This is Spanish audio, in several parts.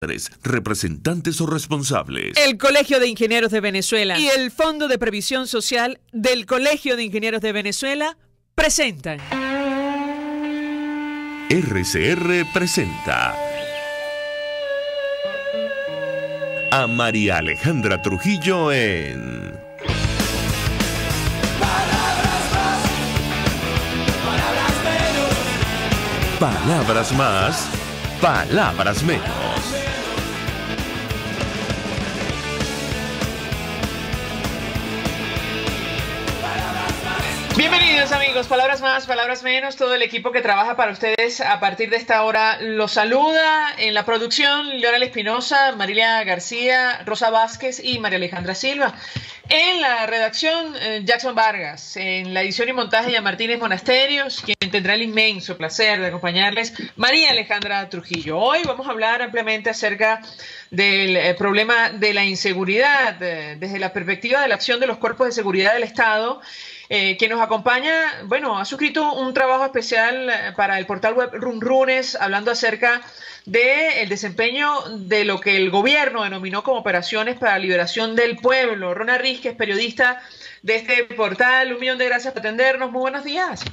representantes o responsables. El Colegio de Ingenieros de Venezuela y el Fondo de Previsión Social del Colegio de Ingenieros de Venezuela presentan. RCR presenta a María Alejandra Trujillo en Palabras más, palabras menos. Bienvenidos amigos, palabras más, palabras menos, todo el equipo que trabaja para ustedes a partir de esta hora los saluda. En la producción, Leonel Espinosa, Marilia García, Rosa Vázquez y María Alejandra Silva. En la redacción, Jackson Vargas. En la edición y montaje, Jan Martínez Monasterios, quien tendrá el inmenso placer de acompañarles, María Alejandra Trujillo. Hoy vamos a hablar ampliamente acerca del problema de la inseguridad, desde la perspectiva de la acción de los cuerpos de seguridad del Estado. Quien nos acompaña, bueno, ha suscrito un trabajo especial para el portal web Runrunes, hablando acerca del desempeño de lo que el gobierno denominó como operaciones para la liberación del pueblo. Rona Riz, que es periodista de este portal, 1.000.000 de gracias por atendernos. Muy buenos días.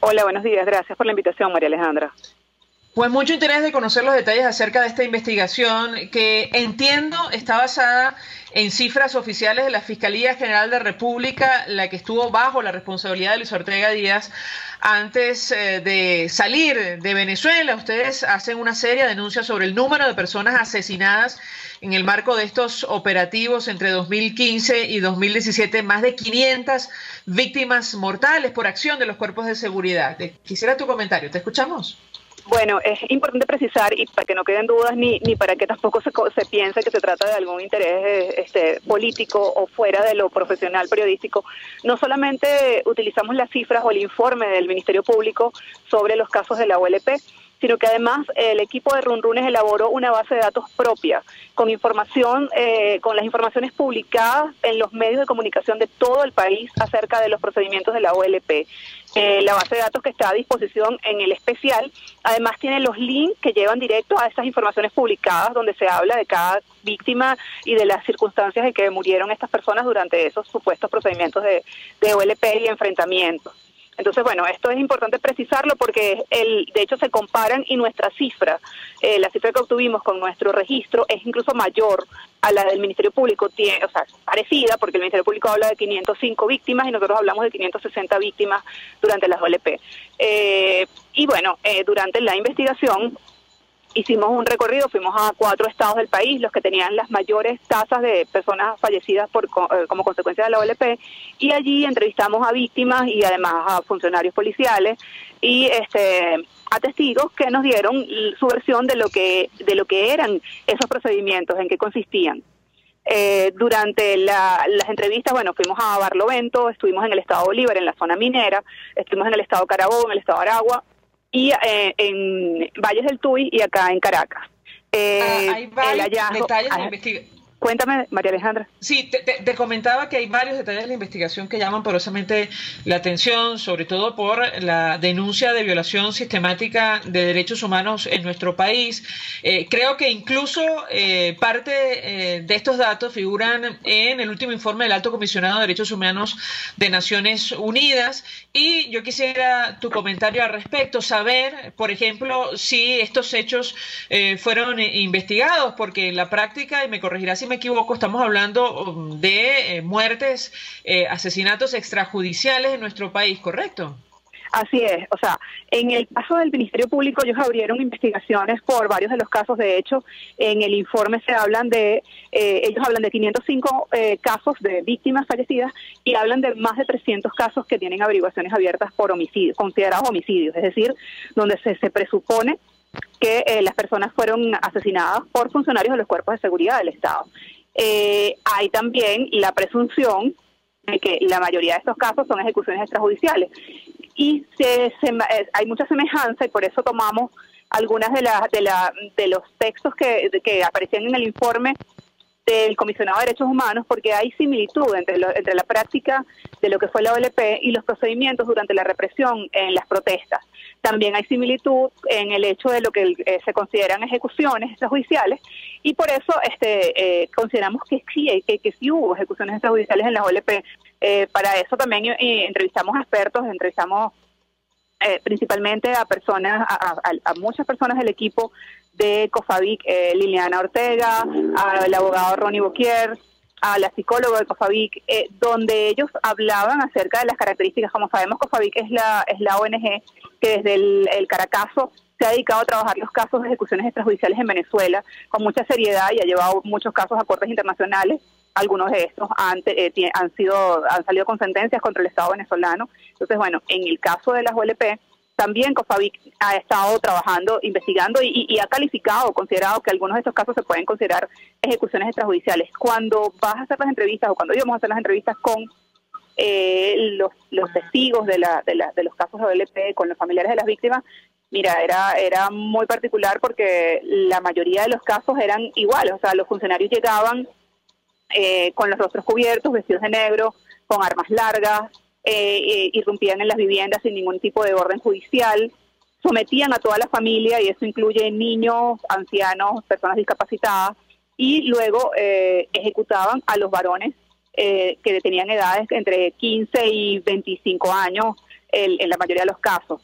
Hola, buenos días. Gracias por la invitación, María Alejandra. Pues mucho interés de conocer los detalles acerca de esta investigación que entiendo está basada en cifras oficiales de la Fiscalía General de la República, la que estuvo bajo la responsabilidad de Luis Ortega Díaz antes de salir de Venezuela. Ustedes hacen una seria denuncia sobre el número de personas asesinadas en el marco de estos operativos entre 2015 y 2017, más de 500 víctimas mortales por acción de los cuerpos de seguridad. Quisiera tu comentario, ¿te escuchamos? Bueno, es importante precisar, y para que no queden dudas, ni para que tampoco se piense que se trata de algún interés político o fuera de lo profesional periodístico, no solamente utilizamos las cifras o el informe del Ministerio Público sobre los casos de la OLP, sino que además el equipo de Runrunes elaboró una base de datos propia, con información, con las informaciones publicadas en los medios de comunicación de todo el país acerca de los procedimientos de la OLP. La base de datos que está a disposición en el especial, además tiene los links que llevan directo a esas informaciones publicadas donde se habla de cada víctima y de las circunstancias en que murieron estas personas durante esos supuestos procedimientos de OLP y enfrentamientos. Entonces, bueno, esto es importante precisarlo porque de hecho se comparan y nuestra cifra, la cifra que obtuvimos con nuestro registro es incluso mayor a la del Ministerio Público, o sea, parecida, porque el Ministerio Público habla de 505 víctimas y nosotros hablamos de 560 víctimas durante las OLP. Y bueno, durante la investigación hicimos un recorrido, fuimos a 4 estados del país, los que tenían las mayores tasas de personas fallecidas como consecuencia de la OLP, y allí entrevistamos a víctimas y además a funcionarios policiales y a testigos que nos dieron su versión de lo que eran esos procedimientos, en qué consistían. Durante las entrevistas, bueno, fuimos a Barlovento, estuvimos en el estado Bolívar, en la zona minera, estuvimos en el estado Carabobo, en el estado Aragua, y en Valles del Tuy y acá en Caracas. Hay varios detalles de la investigación. Cuéntame, María Alejandra. Sí, te comentaba que hay varios detalles de la investigación que llaman poderosamente la atención, sobre todo por la denuncia de violación sistemática de derechos humanos en nuestro país. Creo que incluso parte de estos datos figuran en el último informe del Alto Comisionado de Derechos Humanos de Naciones Unidas, y yo quisiera tu comentario al respecto, saber, por ejemplo, si estos hechos fueron investigados, porque en la práctica, y me corregirás si me equivoco, estamos hablando de muertes, asesinatos extrajudiciales en nuestro país, ¿correcto? Así es, o sea, en el caso del Ministerio Público ellos abrieron investigaciones por varios de los casos. De hecho, en el informe se hablan ellos hablan de 505 casos de víctimas fallecidas y hablan de más de 300 casos que tienen averiguaciones abiertas por homicidios, considerados homicidios, es decir, donde se presupone que las personas fueron asesinadas por funcionarios de los cuerpos de seguridad del Estado. Hay también la presunción de que la mayoría de estos casos son ejecuciones extrajudiciales. Y hay mucha semejanza, y por eso tomamos algunas de los textos que aparecían en el informe del Comisionado de Derechos Humanos, porque hay similitud entre la práctica de lo que fue la OLP y los procedimientos durante la represión en las protestas. También hay similitud en el hecho de lo que se consideran ejecuciones extrajudiciales, y por eso consideramos que sí hubo ejecuciones extrajudiciales en la OLP. Para eso también entrevistamos a expertos, entrevistamos principalmente a personas, a muchas personas del equipo de COFAVIC, Liliana Ortega, al abogado Ronnie Boquier, a la psicóloga de COFAVIC, donde ellos hablaban acerca de las características. Como sabemos, COFAVIC es la ONG que desde el Caracazo se ha dedicado a trabajar los casos de ejecuciones extrajudiciales en Venezuela con mucha seriedad y ha llevado muchos casos a cortes internacionales. Algunos de estos han salido con sentencias contra el Estado venezolano. Entonces, bueno, en el caso de las OLP, también COFAVIC ha estado trabajando, investigando y ha calificado, considerado que algunos de estos casos se pueden considerar ejecuciones extrajudiciales. Cuando vas a hacer las entrevistas, o cuando íbamos a hacer las entrevistas con los testigos de los casos de OLP, con los familiares de las víctimas, mira, era muy particular porque la mayoría de los casos eran iguales. O sea, los funcionarios llegaban con los rostros cubiertos, vestidos de negro, con armas largas, irrumpían en las viviendas sin ningún tipo de orden judicial, sometían a toda la familia, y eso incluye niños, ancianos, personas discapacitadas, y luego ejecutaban a los varones que tenían edades entre 15 y 25 años en la mayoría de los casos.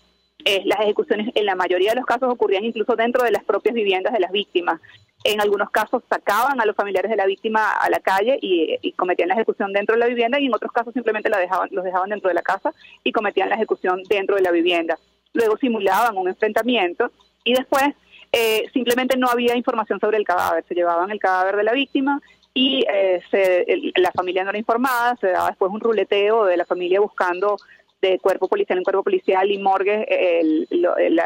Las ejecuciones en la mayoría de los casos ocurrían incluso dentro de las propias viviendas de las víctimas. En algunos casos sacaban a los familiares de la víctima a la calle y cometían la ejecución dentro de la vivienda, y en otros casos simplemente los dejaban dentro de la casa y cometían la ejecución dentro de la vivienda. Luego simulaban un enfrentamiento y después simplemente no había información sobre el cadáver. Se llevaban el cadáver de la víctima y la familia no era informada, se daba después un ruleteo de la familia buscando de cuerpo policial en cuerpo policial y morgue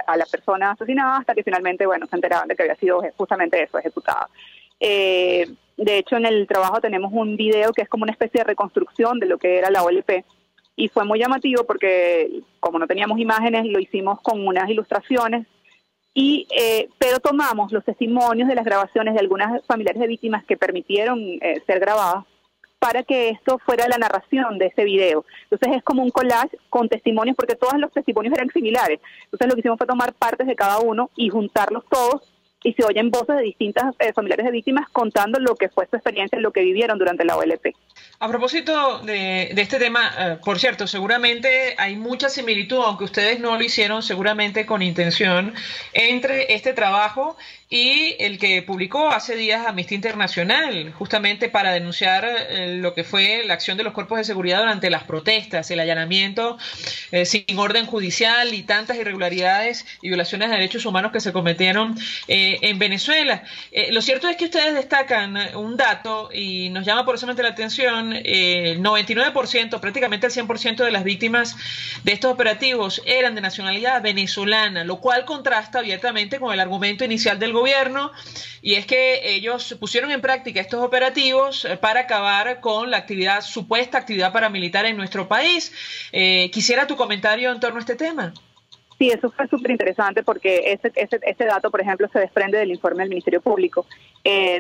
a la persona asesinada, hasta que finalmente, bueno, se enteraban de que había sido justamente eso, ejecutada. De hecho, en el trabajo tenemos un video que es como una especie de reconstrucción de lo que era la OLP, y fue muy llamativo porque, como no teníamos imágenes, lo hicimos con unas ilustraciones, pero tomamos los testimonios de las grabaciones de algunas familiares de víctimas que permitieron ser grabadas, para que esto fuera la narración de ese video. Entonces es como un collage con testimonios, porque todos los testimonios eran similares. Entonces lo que hicimos fue tomar partes de cada uno y juntarlos todos, y se oyen voces de distintas familiares de víctimas contando lo que fue su experiencia, lo que vivieron durante la OLP. A propósito de este tema, por cierto, seguramente hay mucha similitud, aunque ustedes no lo hicieron seguramente con intención, entre este trabajo y el que publicó hace días Amnistía Internacional, justamente para denunciar lo que fue la acción de los cuerpos de seguridad durante las protestas, el allanamiento sin orden judicial y tantas irregularidades y violaciones de derechos humanos que se cometieron en Venezuela. Lo cierto es que ustedes destacan un dato y nos llama poderosamente la atención. El 99%, prácticamente el 100% de las víctimas de estos operativos eran de nacionalidad venezolana, lo cual contrasta abiertamente con el argumento inicial del gobierno, y es que ellos pusieron en práctica estos operativos para acabar con la supuesta actividad paramilitar en nuestro país. Quisiera tu comentario en torno a este tema. Sí, eso fue súper interesante porque ese dato, por ejemplo, se desprende del informe del Ministerio Público,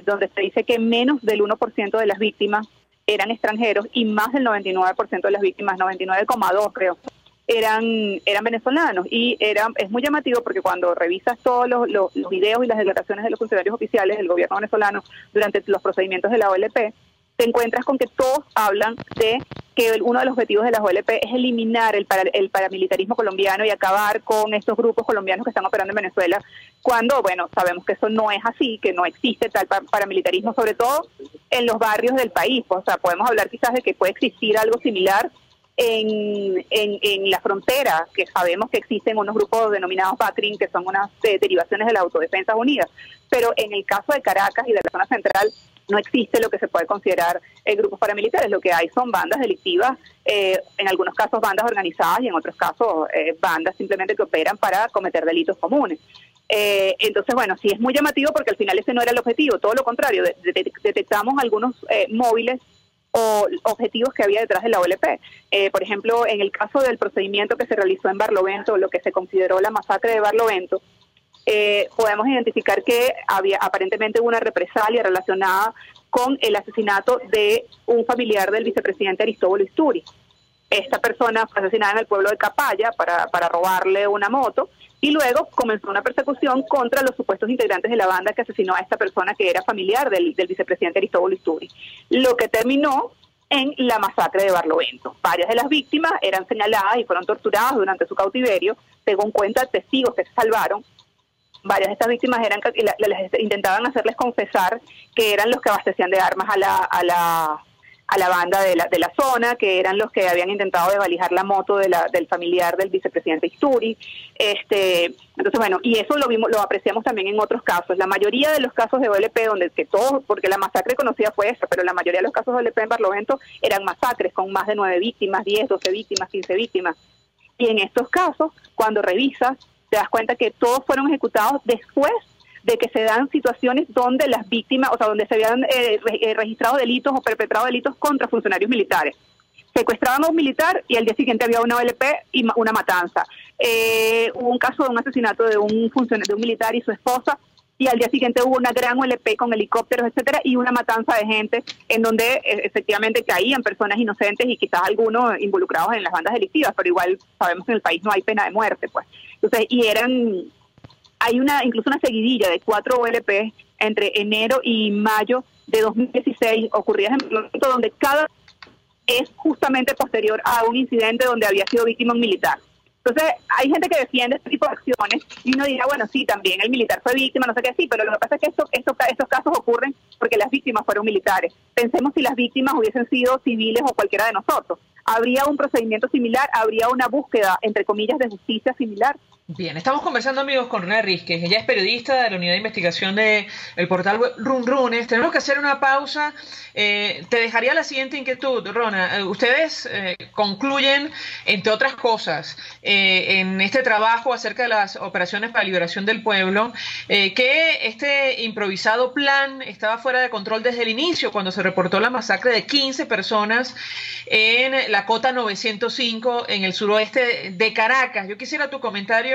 donde se dice que menos del 1% de las víctimas eran extranjeros y más del 99% de las víctimas, 99,2 creo, eran venezolanos. Y es muy llamativo porque cuando revisas todos los videos y las declaraciones de los funcionarios oficiales del gobierno venezolano durante los procedimientos de la OLP, te encuentras con que todos hablan de que uno de los objetivos de las OLP es eliminar el paramilitarismo colombiano y acabar con estos grupos colombianos que están operando en Venezuela, cuando, bueno, sabemos que eso no es así, que no existe tal paramilitarismo, sobre todo en los barrios del país. O sea, podemos hablar quizás de que puede existir algo similar en la frontera, que sabemos que existen unos grupos denominados BACRIM, que son unas derivaciones de las Autodefensas Unidas, pero en el caso de Caracas y de la zona central no existe lo que se puede considerar grupos paramilitares. Lo que hay son bandas delictivas, en algunos casos bandas organizadas y en otros casos bandas simplemente que operan para cometer delitos comunes. Entonces, bueno, sí es muy llamativo porque al final ese no era el objetivo, todo lo contrario, detectamos algunos móviles o objetivos que había detrás de la OLP. Por ejemplo, en el caso del procedimiento que se realizó en Barlovento, lo que se consideró la masacre de Barlovento, podemos identificar que aparentemente hubo una represalia relacionada con el asesinato de un familiar del vicepresidente Aristóbulo Isturi. Esta persona fue asesinada en el pueblo de Capaya para robarle una moto, y luego comenzó una persecución contra los supuestos integrantes de la banda que asesinó a esta persona que era familiar del vicepresidente Aristóbulo Isturi, lo que terminó en la masacre de Barlovento. Varias de las víctimas eran señaladas y fueron torturadas durante su cautiverio, según cuentan testigos que se salvaron. Varias de estas víctimas intentaban hacerles confesar que eran los que abastecían de armas a la banda de la zona, que eran los que habían intentado desvalijar la moto del familiar del vicepresidente Isturi. Entonces, bueno, y eso lo apreciamos también en otros casos. La mayoría de los casos de OLP, porque la masacre conocida fue esa, pero la mayoría de los casos de OLP en Barlovento eran masacres con más de 9 víctimas, 10, 12 víctimas, 15 víctimas. Y en estos casos, cuando revisas, te das cuenta que todos fueron ejecutados después de que se dan situaciones donde las víctimas, o sea, donde se habían registrado delitos o perpetrado delitos contra funcionarios militares. Secuestraban a un militar y al día siguiente había una OLP y una matanza. Hubo un caso de un asesinato de un militar y su esposa, y al día siguiente hubo una gran OLP con helicópteros, etcétera, y una matanza de gente en donde efectivamente caían personas inocentes y quizás algunos involucrados en las bandas delictivas, pero igual sabemos que en el país no hay pena de muerte, pues. Entonces, hay incluso una seguidilla de 4 OLP entre enero y mayo de 2016 ocurridas en el momento donde cada es justamente posterior a un incidente donde había sido víctima un militar. Entonces, hay gente que defiende este tipo de acciones y uno dirá, bueno, sí, también el militar fue víctima, no sé qué, sí, pero lo que pasa es que estos casos ocurren porque las víctimas fueron militares. Pensemos si las víctimas hubiesen sido civiles o cualquiera de nosotros. ¿Habría un procedimiento similar? ¿Habría una búsqueda, entre comillas, de justicia similar? Bien, estamos conversando, amigos, con Rona Rizquez. Ella es periodista de la unidad de investigación del portal web Runrunes. Tenemos que hacer una pausa. Te dejaría la siguiente inquietud, Rona. Ustedes concluyen, entre otras cosas, en este trabajo acerca de las operaciones para liberación del pueblo, que este improvisado plan estaba fuera de control desde el inicio, cuando se reportó la masacre de 15 personas en la Cota 905 en el suroeste de Caracas. Yo quisiera tu comentario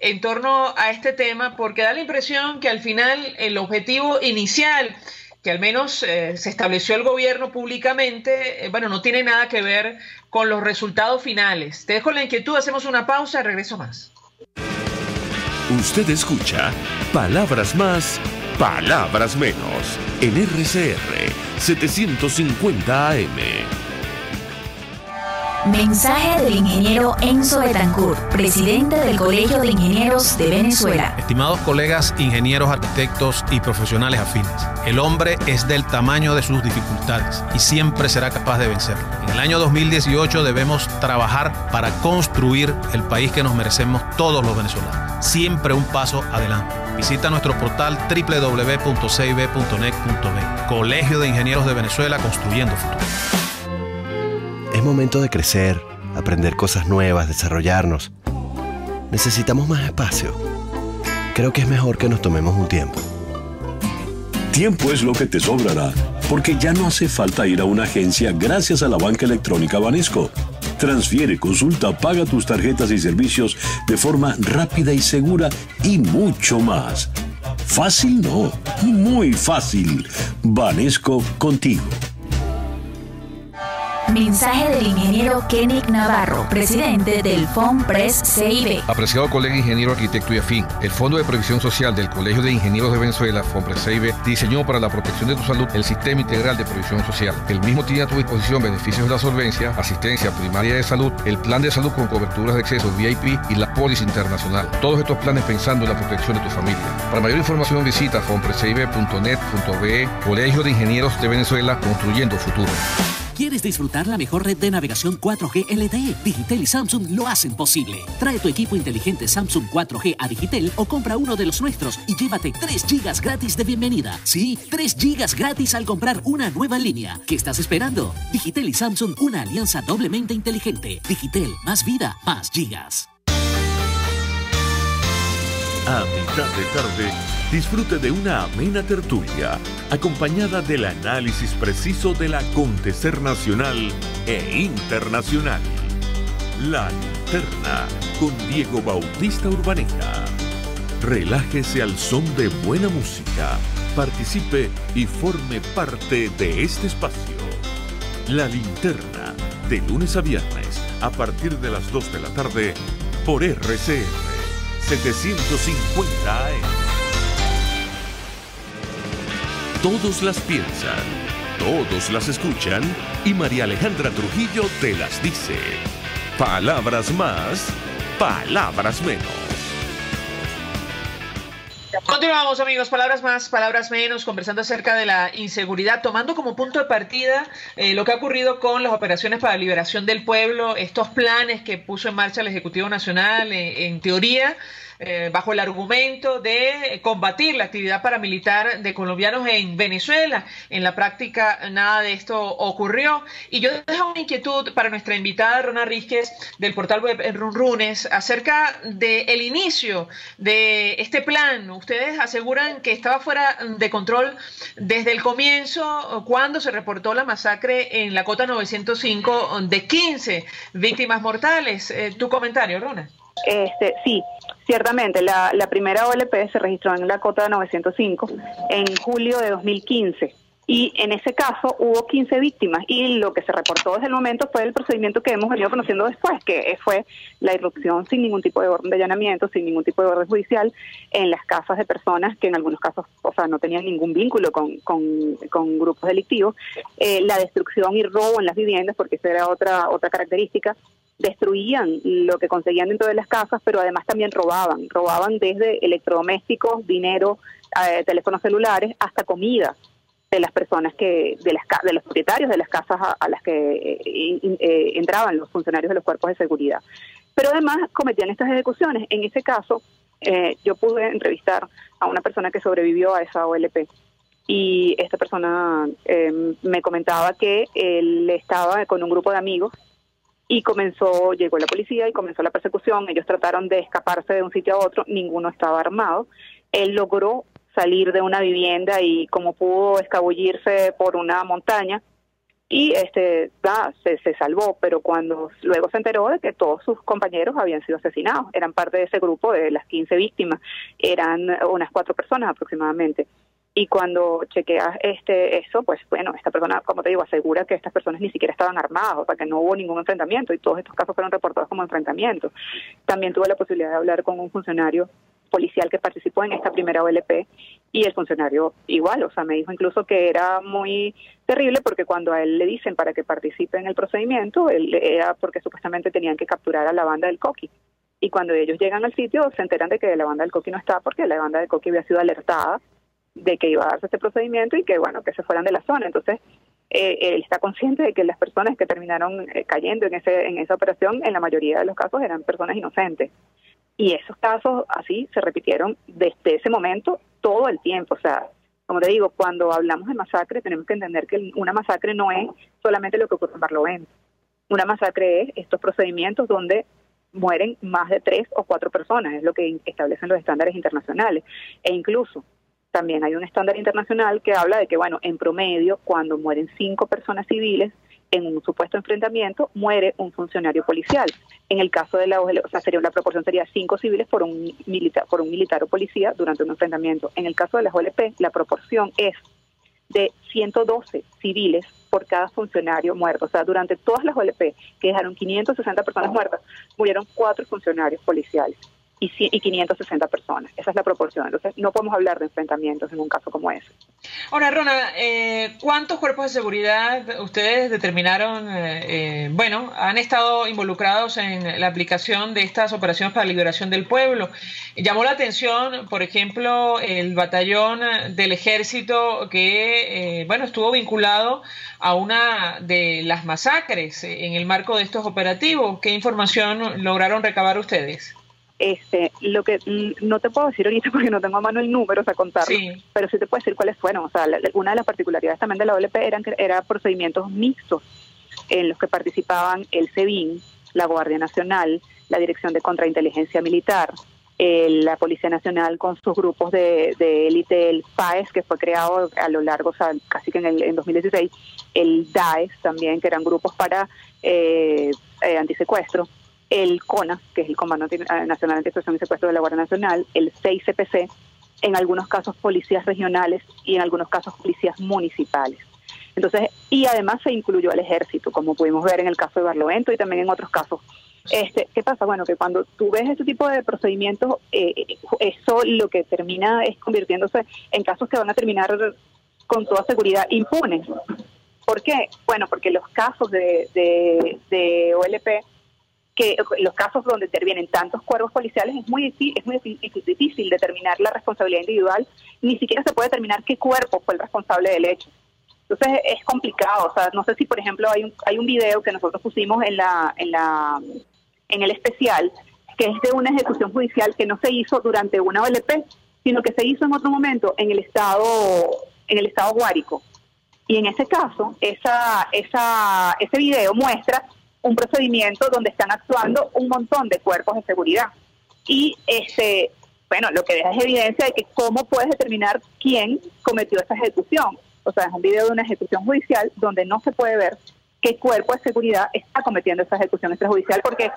en torno a este tema, porque da la impresión que al final el objetivo inicial que al menos se estableció el gobierno públicamente, bueno, no tiene nada que ver con los resultados finales. Te dejo la inquietud, hacemos una pausa, regreso más. Usted escucha Palabras Más, Palabras Menos en RCR 750 AM. Mensaje del ingeniero Enzo Betancourt, presidente del Colegio de Ingenieros de Venezuela. Estimados colegas, ingenieros, arquitectos y profesionales afines, el hombre es del tamaño de sus dificultades y siempre será capaz de vencerlo. En el año 2018 debemos trabajar para construir el país que nos merecemos todos los venezolanos. Siempre un paso adelante. Visita nuestro portal www.cib.net.be. Colegio de Ingenieros de Venezuela, construyendo futuro. Es momento de crecer, aprender cosas nuevas, desarrollarnos. Necesitamos más espacio. Creo que es mejor que nos tomemos un tiempo. Tiempo es lo que te sobrará, porque ya no hace falta ir a una agencia gracias a la banca electrónica Banesco. Transfiere, consulta, paga tus tarjetas y servicios de forma rápida y segura y mucho más. Fácil no, muy fácil. Banesco contigo. Mensaje del ingeniero Kenneth Navarro, presidente del FONPRES CIB. Apreciado colega ingeniero, arquitecto y afín, el Fondo de Previsión Social del Colegio de Ingenieros de Venezuela, FONPRES CIB, diseñó para la protección de tu salud el Sistema Integral de Previsión Social. El mismo tiene a tu disposición beneficios de la solvencia, asistencia primaria de salud, el plan de salud con coberturas de acceso VIP y la póliza internacional. Todos estos planes pensando en la protección de tu familia. Para mayor información visita fonprescibe.net.be. Colegio de Ingenieros de Venezuela, construyendo futuro. ¿Quieres disfrutar la mejor red de navegación 4G LTE? Digitel y Samsung lo hacen posible. Trae tu equipo inteligente Samsung 4G a Digitel o compra uno de los nuestros y llévate 3 GB gratis de bienvenida. Sí, 3 GB gratis al comprar una nueva línea. ¿Qué estás esperando? Digitel y Samsung, una alianza doblemente inteligente. Digitel, más vida, más gigas. A mitad de tarde, disfrute de una amena tertulia, acompañada del análisis preciso del acontecer nacional e internacional. La Linterna, con Diego Bautista Urbaneta. Relájese al son de buena música Participe y forme parte de este espacio. La Linterna, de lunes a viernes, a partir de las 2 de la tarde, por RCN 750 AM. Todos las piensan, todos las escuchan y María Alejandra Trujillo te las dice. Palabras más, palabras menos. Continuamos, amigos, palabras más, palabras menos, conversando acerca de la inseguridad, tomando como punto de partida lo que ha ocurrido con las operaciones para la liberación del pueblo, estos planes que puso en marcha el Ejecutivo Nacional, en teoría, bajo el argumento de combatir la actividad paramilitar de colombianos en Venezuela. En la práctica nada de esto ocurrió. Y yo dejo una inquietud para nuestra invitada Rona Rísquez del portal web Runrunes acerca del inicio de este plan. Ustedes aseguran que estaba fuera de control desde el comienzo, cuando se reportó la masacre en la Cota 905 de 15 víctimas mortales. ¿Tu comentario, Rona? Sí, ciertamente, la primera OLP se registró en la Cota 905 en julio de 2015 y en ese caso hubo 15 víctimas y lo que se reportó desde el momento fue el procedimiento que hemos venido conociendo después, que fue la irrupción sin ningún tipo de orden de allanamiento, sin ningún tipo de orden judicial en las casas de personas que en algunos casos, no tenían ningún vínculo con grupos delictivos, la destrucción y robo en las viviendas, porque esa era otra característica. Destruían lo que conseguían dentro de las casas, pero además también robaban desde electrodomésticos, dinero, teléfonos celulares, hasta comida de las personas de los propietarios de las casas a las que entraban los funcionarios de los cuerpos de seguridad. Pero además cometían estas ejecuciones. En ese caso, yo pude entrevistar a una persona que sobrevivió a esa OLP. Y esta persona me comentaba que él estaba con un grupo de amigos y llegó la policía y comenzó la persecución. Ellos trataron de escaparse de un sitio a otro, ninguno estaba armado. Él logró salir de una vivienda y como pudo escabullirse por una montaña y se salvó, pero cuando luego se enteró de que todos sus compañeros habían sido asesinados, eran parte de ese grupo de las 15 víctimas, eran unas 4 personas aproximadamente. Y cuando chequeas eso, pues bueno, esta persona, como te digo, asegura que estas personas ni siquiera estaban armadas, o sea, que no hubo ningún enfrentamiento, y todos estos casos fueron reportados como enfrentamientos. También tuve la posibilidad de hablar con un funcionario policial que participó en esta primera OLP, y el funcionario igual, o sea, me dijo incluso que era muy terrible porque cuando a él le dicen para que participe en el procedimiento, era porque supuestamente tenían que capturar a la banda del Coqui. Y cuando ellos llegan al sitio, se enteran de que la banda del Coqui no está, porque la banda del Coqui había sido alertada de que iba a darse este procedimiento y que bueno, que se fueran de la zona. Entonces él está consciente de que las personas que terminaron cayendo en esa operación, en la mayoría de los casos eran personas inocentes, y esos casos así se repitieron desde ese momento todo el tiempo. O sea, como te digo, cuando hablamos de masacre tenemos que entender que una masacre no es solamente lo que ocurre en Barlovento. Una masacre es estos procedimientos donde mueren más de 3 o 4 personas, es lo que establecen los estándares internacionales, e incluso también hay un estándar internacional que habla de que, bueno, en promedio, cuando mueren 5 personas civiles en un supuesto enfrentamiento, muere un funcionario policial. En el caso de la proporción sería 5 civiles por un militar o policía durante un enfrentamiento. En el caso de las OLP, la proporción es de 112 civiles por cada funcionario muerto. O sea, durante todas las OLP, que dejaron 560 personas muertas, murieron 4 funcionarios policiales y 560 personas. Esa es la proporción. Entonces, no podemos hablar de enfrentamientos en un caso como ese. Ahora, Rona, ¿cuántos cuerpos de seguridad ustedes determinaron, han estado involucrados en la aplicación de estas operaciones para la liberación del pueblo? Llamó la atención, por ejemplo, el batallón del ejército que, estuvo vinculado a una de las masacres en el marco de estos operativos. ¿Qué información lograron recabar usteres? Lo que no te puedo decir ahorita porque no tengo a mano el número, o sea, contarlo, sí, pero sí te puedo decir cuáles fueron. O sea, una de las particularidades también de la OLP era procedimientos mixtos en los que participaban el SEBIN, la Guardia Nacional, la Dirección de Contrainteligencia Militar, la Policía Nacional con sus grupos de élite, el PAES, que fue creado a lo largo, o sea, casi que en 2016, el DAES también, que eran grupos para antisecuestro, el CONA, que es el Comando Nacional Anti-Extorsión y Secuestro de la Guardia Nacional, el 6CPC, en algunos casos policías regionales y en algunos casos policías municipales. Entonces, y además se incluyó al ejército, como pudimos ver en el caso de Barlovento y también en otros casos. ¿Qué pasa? Bueno, que cuando tú ves este tipo de procedimientos, eso lo que termina es convirtiéndose en casos que van a terminar con toda seguridad impunes. ¿Por qué? Bueno, porque los casos de OLP, que los casos donde intervienen tantos cuerpos policiales, es muy difícil determinar la responsabilidad individual, ni siquiera se puede determinar qué cuerpo fue el responsable del hecho. Entonces es complicado. O sea, no sé si, por ejemplo, hay un video que nosotros pusimos en el especial, que es de una ejecución judicial que no se hizo durante una OLP, sino que se hizo en otro momento en el estado Guárico. Y en ese caso, ese video muestra un procedimiento donde están actuando un montón de cuerpos de seguridad. Y bueno, lo que deja es evidencia de que cómo puedes determinar quién cometió esa ejecución. O sea, es un video de una ejecución judicial donde no se puede ver qué cuerpo de seguridad está cometiendo esa ejecución extrajudicial, porque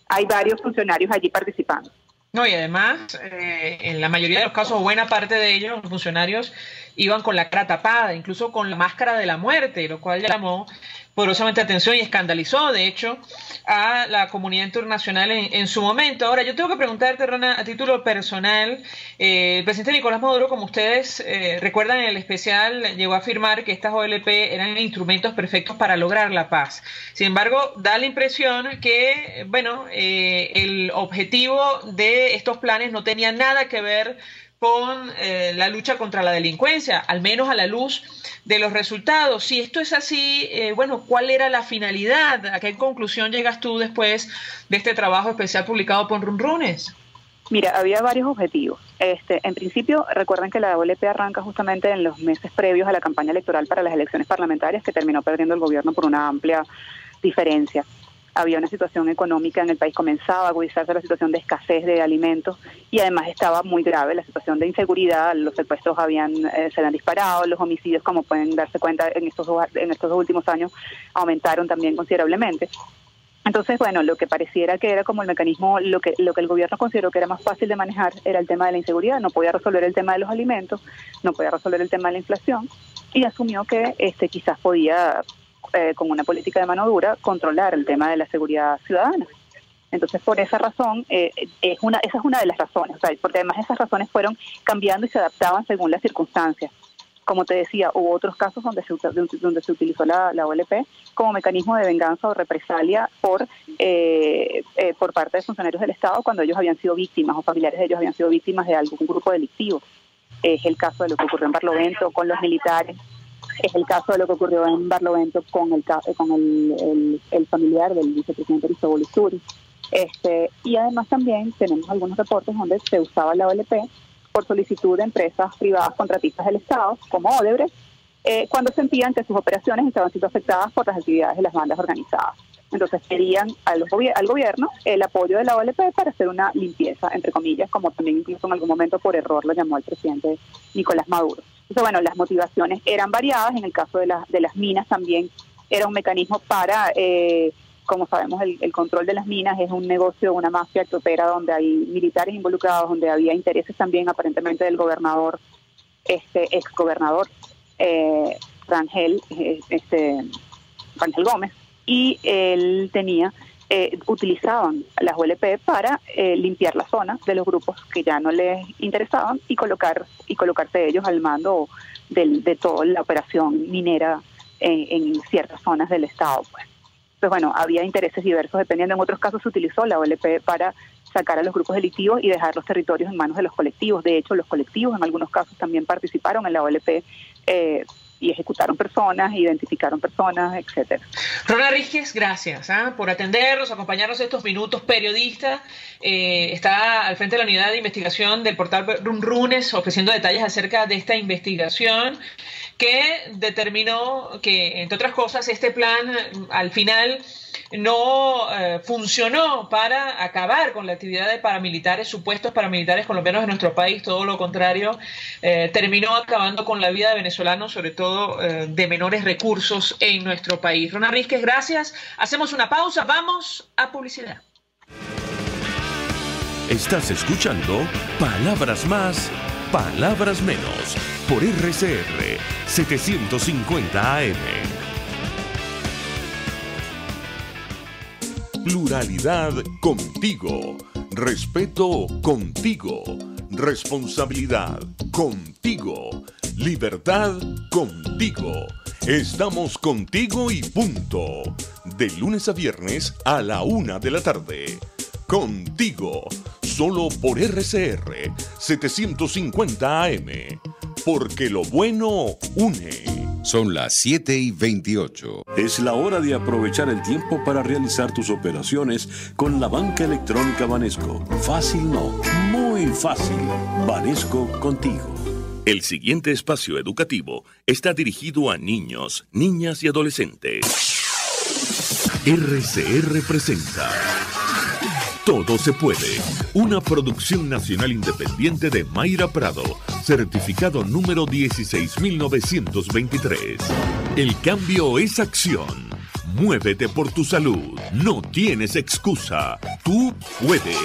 hay varios funcionarios allí participando. No, y además, en la mayoría de los casos, buena parte de ellos, los funcionarios, iban con la cara tapada, incluso con la máscara de la muerte, lo cual llamó poderosamente atención y escandalizó, de hecho, a la comunidad internacional en su momento. Ahora, yo tengo que preguntarte, Rona, a título personal, el presidente Nicolás Maduro, como ustedes recuerdan en el especial, llegó a afirmar que estas OLP eran instrumentos perfectos para lograr la paz. Sin embargo, da la impresión que, bueno, el objetivo de estos planes no tenía nada que ver con la lucha contra la delincuencia, al menos a la luz de los resultados. Si esto es así, bueno, ¿cuál era la finalidad? ¿A qué conclusión llegas tú después de este trabajo especial publicado por Runrunes? Mira, había varios objetivos. En principio, recuerden que la OLP arranca justamente en los meses previos a la campaña electoral para las elecciones parlamentarias, que terminó perdiendo el gobierno por una amplia diferencia. Había una situación económica en el país, comenzaba a agudizarse la situación de escasez de alimentos y además estaba muy grave la situación de inseguridad. Los secuestros se habían disparado, los homicidios, como pueden darse cuenta en estos dos últimos años, aumentaron también considerablemente. Entonces, bueno, lo que pareciera que era como el mecanismo, lo que el gobierno consideró que era más fácil de manejar era el tema de la inseguridad. No podía resolver el tema de los alimentos, no podía resolver el tema de la inflación y asumió que quizás podía, con una política de mano dura, controlar el tema de la seguridad ciudadana. Entonces, por esa razón, esa es una de las razones, o sea, porque además esas razones fueron cambiando y se adaptaban según las circunstancias. Como te decía, hubo otros casos donde se utilizó la OLP como mecanismo de venganza o represalia por parte de funcionarios del Estado cuando ellos habían sido víctimas o familiares de ellos habían sido víctimas de algún grupo delictivo. Es el caso de lo que ocurrió en Barlovento con los militares. Es el caso de lo que ocurrió en Barlovento con el familiar del vicepresidente Cristóbal Isturi. Y además también tenemos algunos reportes donde se usaba la OLP por solicitud de empresas privadas contratistas del Estado, como Odebrecht, cuando sentían que sus operaciones estaban siendo afectadas por las actividades de las bandas organizadas. Entonces pedían al gobierno el apoyo de la OLP para hacer una limpieza, entre comillas, como también incluso en algún momento por error lo llamó el presidente Nicolás Maduro. Entonces, bueno, las motivaciones eran variadas. En el caso de las minas también era un mecanismo para, como sabemos, el control de las minas es un negocio, una mafia que opera donde hay militares involucrados, donde había intereses también aparentemente del gobernador, exgobernador Rangel Gómez, y él utilizaban las OLP para limpiar la zona de los grupos que ya no les interesaban y colocarse ellos al mando de toda la operación minera en ciertas zonas del Estado, pues. Entonces, bueno, había intereses diversos dependiendo. En otros casos se utilizó la OLP para sacar a los grupos delictivos y dejar los territorios en manos de los colectivos. De hecho, los colectivos en algunos casos también participaron en la OLP y ejecutaron personas, identificaron personas, etcétera. Rona Rísquez, gracias por atendernos, acompañarnos estos minutos. Periodista, está al frente de la unidad de investigación del portal Runrunes, ofreciendo detalles acerca de esta investigación que determinó que, entre otras cosas, este plan al final no funcionó para acabar con la actividad de paramilitares, supuestos paramilitares colombianos de nuestro país. Todo lo contrario, terminó acabando con la vida de venezolanos, sobre todo de menores recursos en nuestro país. Rona Rísquez, gracias. Hacemos una pausa, vamos a publicidad. Estás escuchando Palabras Más Palabras menos por RCR 750 AM. Pluralidad contigo. Respeto contigo. Responsabilidad contigo. Libertad contigo. Estamos contigo y punto. De lunes a viernes a la 1 de la tarde. Contigo. Solo por RCR 750 AM. Porque lo bueno une. Son las 7:28. Es la hora de aprovechar el tiempo para realizar tus operaciones con la banca electrónica Banesco. Fácil no, muy fácil. Banesco contigo. El siguiente espacio educativo está dirigido a niños, niñas y adolescentes. RCR presenta Todo se puede, una producción nacional independiente de Mayra Prado, certificado número 16923. El cambio es acción. Muévete por tu salud. No tienes excusa. Tú puedes.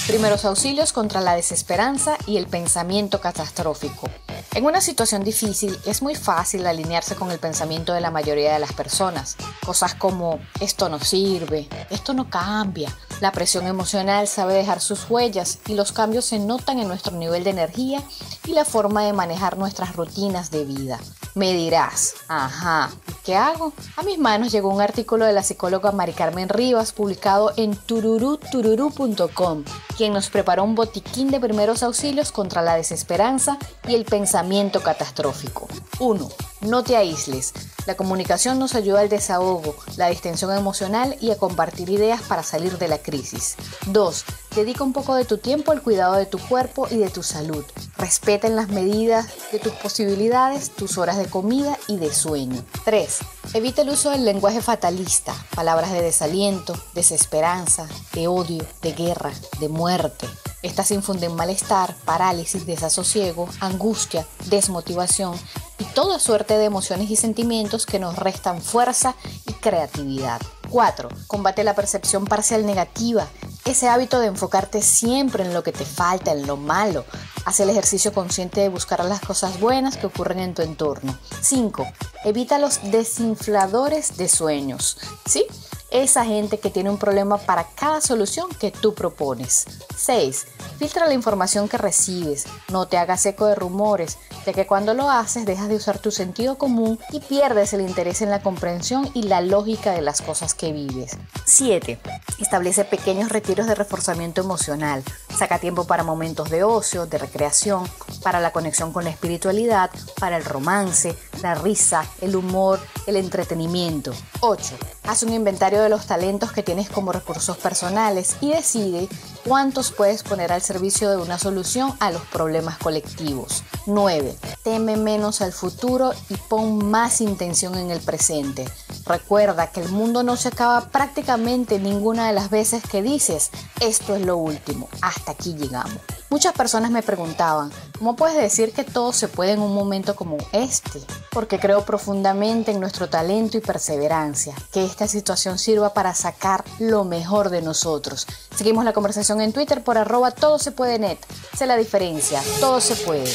Primeros auxilios contra la desesperanza y el pensamiento catastrófico. En una situación difícil es muy fácil alinearse con el pensamiento de la mayoría de las personas. Cosas como, esto no sirve, esto no cambia. La presión emocional sabe dejar sus huellas y los cambios se notan en nuestro nivel de energía y la forma de manejar nuestras rutinas de vida. Me dirás, ajá, ¿qué hago? A mis manos llegó un artículo de la psicóloga Mari Carmen Rivas publicado en tururú.com, quien nos preparó un botiquín de primeros auxilios contra la desesperanza y el pensamiento catastrófico. 1. No te aísles. La comunicación nos ayuda al desahogo, la distensión emocional y a compartir ideas para salir de la crisis. 2. Dedica un poco de tu tiempo al cuidado de tu cuerpo y de tu salud. Respeta en las medidas de tus posibilidades tus horas de comida y de sueño. 3. Evita el uso del lenguaje fatalista, palabras de desaliento, desesperanza, de odio, de guerra, de muerte. Estas infunden malestar, parálisis, desasosiego, angustia, desmotivación y toda suerte de emociones y sentimientos que nos restan fuerza y creatividad. 4. Combate la percepción parcial negativa, ese hábito de enfocarte siempre en lo que te falta, en lo malo. Haz el ejercicio consciente de buscar las cosas buenas que ocurren en tu entorno. 5. Evita los desinfladores de sueños. ¿Sí? Esa gente que tiene un problema para cada solución que tú propones. 6. Filtra la información que recibes. No te hagas eco de rumores, ya que cuando lo haces dejas de usar tu sentido común y pierdes el interés en la comprensión y la lógica de las cosas que vives. 7. Establece pequeños retiros de reforzamiento emocional. Saca tiempo para momentos de ocio, de recreación, para la conexión con la espiritualidad, para el romance, la risa, el humor, el entretenimiento. 8. Haz un inventario de los talentos que tienes como recursos personales y decide cuántos puedes poner al servicio de una solución a los problemas colectivos. 9. Teme menos al futuro y pon más intención en el presente. Recuerda que el mundo no se acaba prácticamente ninguna de las veces que dices, esto es lo último, hasta aquí llegamos. Muchas personas me preguntaban, ¿cómo puedes decir que todo se puede en un momento como este? Porque creo profundamente en nuestro talento y perseverancia, que esta situación sirva para sacar lo mejor de nosotros. Seguimos la conversación en Twitter por @todosepuedenet. Sé la diferencia, todo se puede.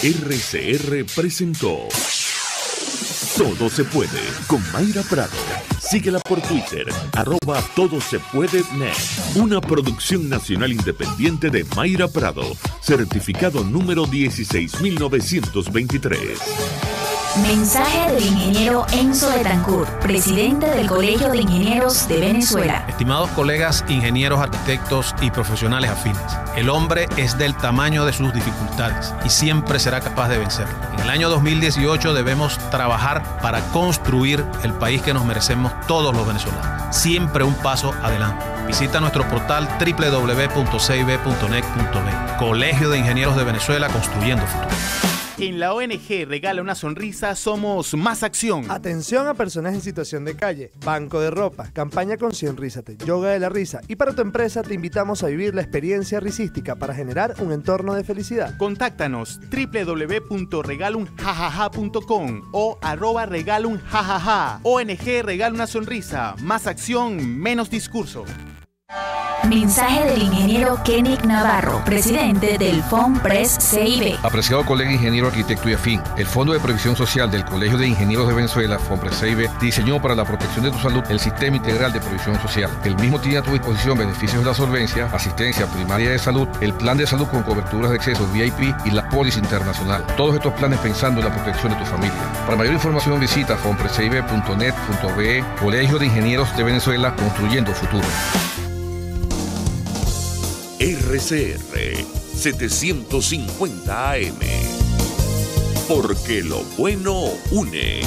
RCR presentó Todo se puede con Mayra Prado. Síguela por Twitter, @todosepuedenet. Una producción nacional independiente de Mayra Prado, certificado número 16923. Mensaje del ingeniero Enzo Betancourt, presidente del Colegio de Ingenieros de Venezuela. Estimados colegas, ingenieros, arquitectos y profesionales afines, el hombre es del tamaño de sus dificultades y siempre será capaz de vencerlo. En el año 2018 debemos trabajar para construir el país que nos merecemos todos los venezolanos. Siempre un paso adelante. Visita nuestro portal www.cib.net.be. Colegio de Ingenieros de Venezuela, construyendo futuro. En la ONG Regala una Sonrisa somos Más Acción. Atención a personas en situación de calle, banco de ropa, campaña con Sonrízate, yoga de la risa. Y para tu empresa te invitamos a vivir la experiencia risística para generar un entorno de felicidad. Contáctanos www.regalunjajaja.com o @regalunjajaja. ONG Regala una Sonrisa. Más acción, menos discurso. Mensaje del ingeniero Kenick Navarro, presidente del FOMPRES CIB. Apreciado colega ingeniero, arquitecto y afín, el Fondo de Previsión Social del Colegio de Ingenieros de Venezuela, FOMPRES CIB, diseñó para la protección de tu salud el Sistema Integral de Previsión Social. El mismo tiene a tu disposición beneficios de la solvencia, asistencia primaria de salud, el plan de salud con coberturas de acceso VIP y la póliza internacional. Todos estos planes pensando en la protección de tu familia. Para mayor información visita fomprescibe.net.be. Colegio de Ingenieros de Venezuela, construyendo futuro. RCR 750 AM. Porque lo bueno une.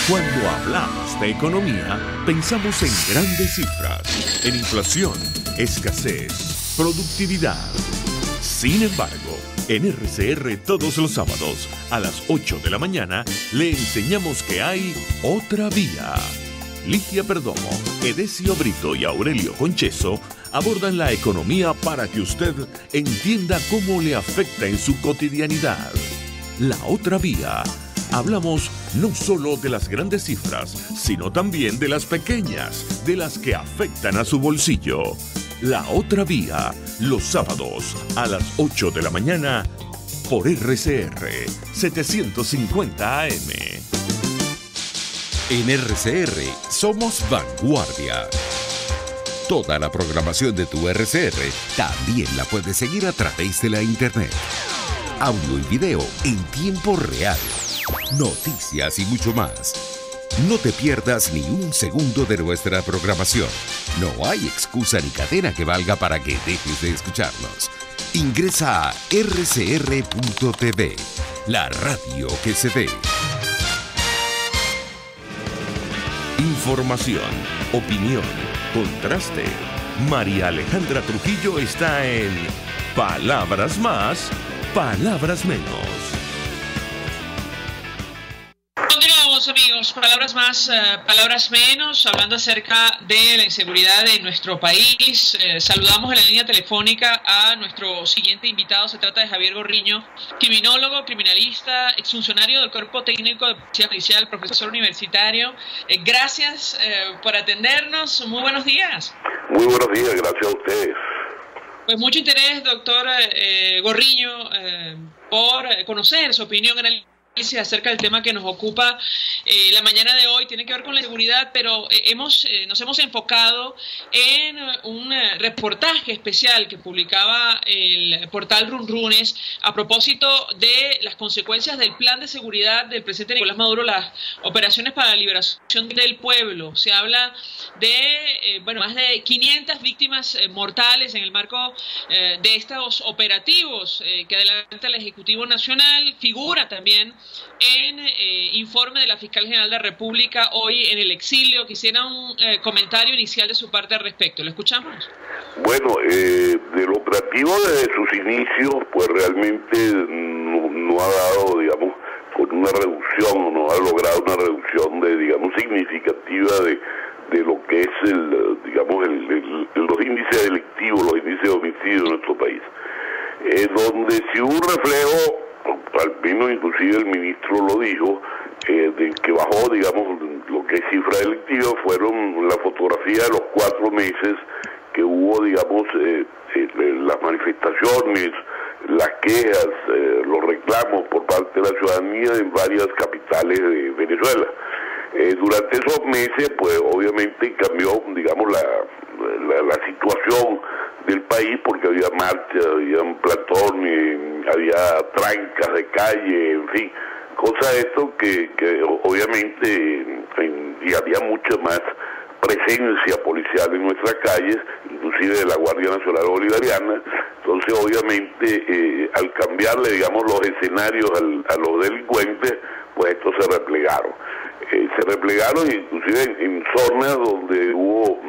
Cuando hablamos de economía, pensamos en grandes cifras, en inflación, escasez, productividad. Sin embargo, en RCR todos los sábados a las 8 de la mañana le enseñamos que hay otra vía. Ligia Perdomo, Edesio Brito y Aurelio Concheso abordan la economía para que usted entienda cómo le afecta en su cotidianidad. La otra vía. Hablamos no solo de las grandes cifras, sino también de las pequeñas, de las que afectan a su bolsillo. La otra vía, los sábados a las 8 de la mañana por RCR 750 AM. En RCR somos vanguardia. Toda la programación de tu RCR también la puedes seguir a través de la internet. Audio y video en tiempo real. Noticias y mucho más. No te pierdas ni un segundo de nuestra programación. No hay excusa ni cadena que valga para que dejes de escucharnos. Ingresa a rcr.tv, la radio que se ve. Información, opinión, contraste. María Alejandra Trujillo está en Palabras Más, Palabras Menos. Continuamos, amigos, palabras más, palabras menos, hablando acerca de la inseguridad en nuestro país. Saludamos en la línea telefónica a nuestro siguiente invitado. Se trata de Javier Gorriño, criminólogo, criminalista, exfuncionario del Cuerpo Técnico de Policía Judicial, profesor universitario. Gracias por atendernos. Muy buenos días. Muy buenos días, gracias a ustedes. Pues mucho interés, doctor Gorriño, por conocer su opinión en el acerca del tema que nos ocupa la mañana de hoy. Tiene que ver con la seguridad, pero nos hemos enfocado en un reportaje especial que publicaba el portal Runrunes a propósito de las consecuencias del plan de seguridad del presidente Nicolás Maduro, las operaciones para la liberación del pueblo. Se habla de más de 500 víctimas mortales en el marco de estos operativos que adelanta el Ejecutivo Nacional. Figura también en informe de la Fiscal General de la República hoy en el exilio. Quisiera un comentario inicial de su parte al respecto. ¿Lo escuchamos? Bueno, del operativo desde sus inicios, pues realmente no ha dado, digamos, con una reducción, no ha logrado una reducción de, digamos, significativa de lo que es los índices delictivos, los índices de homicidio en nuestro país. Donde sí hubo un reflejo, al menos inclusive el ministro lo dijo, de que bajó, digamos, lo que es cifra delictiva, fueron la fotografía de los 4 meses que hubo, digamos, las manifestaciones, las quejas, los reclamos por parte de la ciudadanía en varias capitales de Venezuela. Durante esos meses, pues obviamente cambió, digamos, la situación del país, porque había marchas, había plantones, había trancas de calle, en fin, cosas de esto que obviamente y había mucha más presencia policial en nuestras calles, inclusive de la Guardia Nacional Bolivariana. Entonces obviamente al cambiarle, digamos, los escenarios a los delincuentes, pues estos se replegaron. Inclusive en zonas donde hubo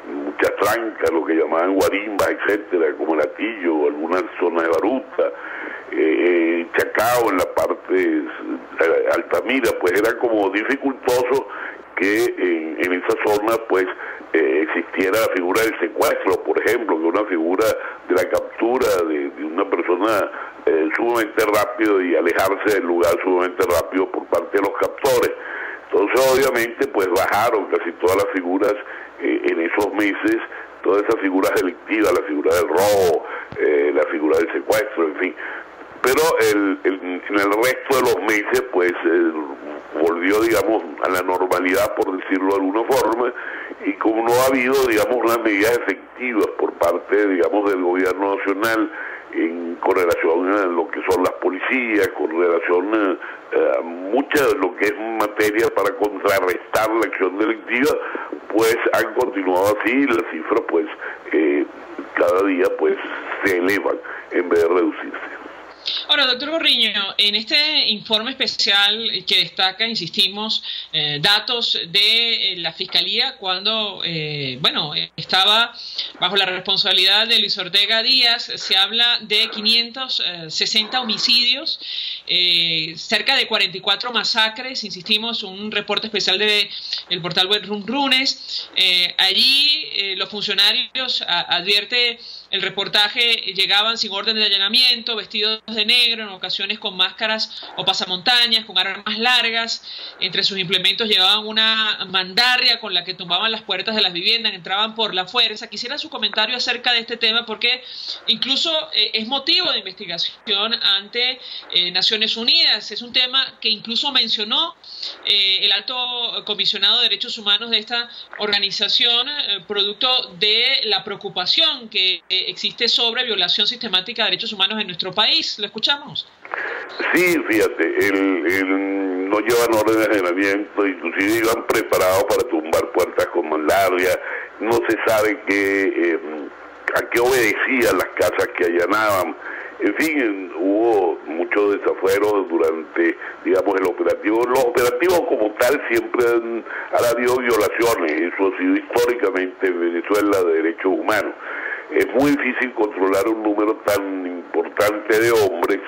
muchas trancas, lo que llamaban guarimbas, etcétera, como el Atillo, algunas zonas de Baruta, Chacao, en la parte Altamira, pues era como dificultoso que en esa zona pues existiera la figura del secuestro, por ejemplo, que una figura de la captura de una persona sumamente rápido y alejarse del lugar sumamente rápido por parte de los captores. Entonces obviamente pues bajaron casi todas las figuras en esos meses, todas esas figuras delictivas, la figura del robo, la figura del secuestro, en fin. Pero en el resto de los meses pues volvió, digamos, a la normalidad, por decirlo de alguna forma, y como no ha habido, digamos, unas medidas efectivas por parte, digamos, del gobierno nacional con relación a lo que son las policías, con relación a mucha de lo que es materia para contrarrestar la acción delictiva, pues han continuado así, y las cifras pues cada día pues se elevan en vez de reducirse. Ahora, doctor Gorriño, en este informe especial que destaca, insistimos, datos de la Fiscalía cuando, estaba bajo la responsabilidad de Luis Ortega Díaz, se habla de 560 homicidios, cerca de 44 masacres, insistimos, un reporte especial del portal web Runrunes. Allí los funcionarios, advierte el reportaje, llegaban sin orden de allanamiento, vestidos de negro, en ocasiones con máscaras o pasamontañas, con armas largas. Entre sus implementos llevaban una mandarria con la que tumbaban las puertas de las viviendas, entraban por la fuerza. Quisiera su comentario acerca de este tema, porque incluso es motivo de investigación ante Naciones Unidas. Es un tema que incluso mencionó el alto comisionado de Derechos Humanos de esta organización, producto de la preocupación que existe sobre violación sistemática de derechos humanos en nuestro país. ¿Lo escuchamos? Sí, fíjate, no llevan orden de allanamiento, inclusive iban preparados para tumbar puertas con mandarria, no se sabe a qué obedecían las casas que allanaban. En fin, hubo mucho desafuero durante, digamos, el operativo. Los operativos como tal siempre han habido violaciones, eso ha sido históricamente en Venezuela de derechos humanos. Es muy difícil controlar un número tan importante de hombres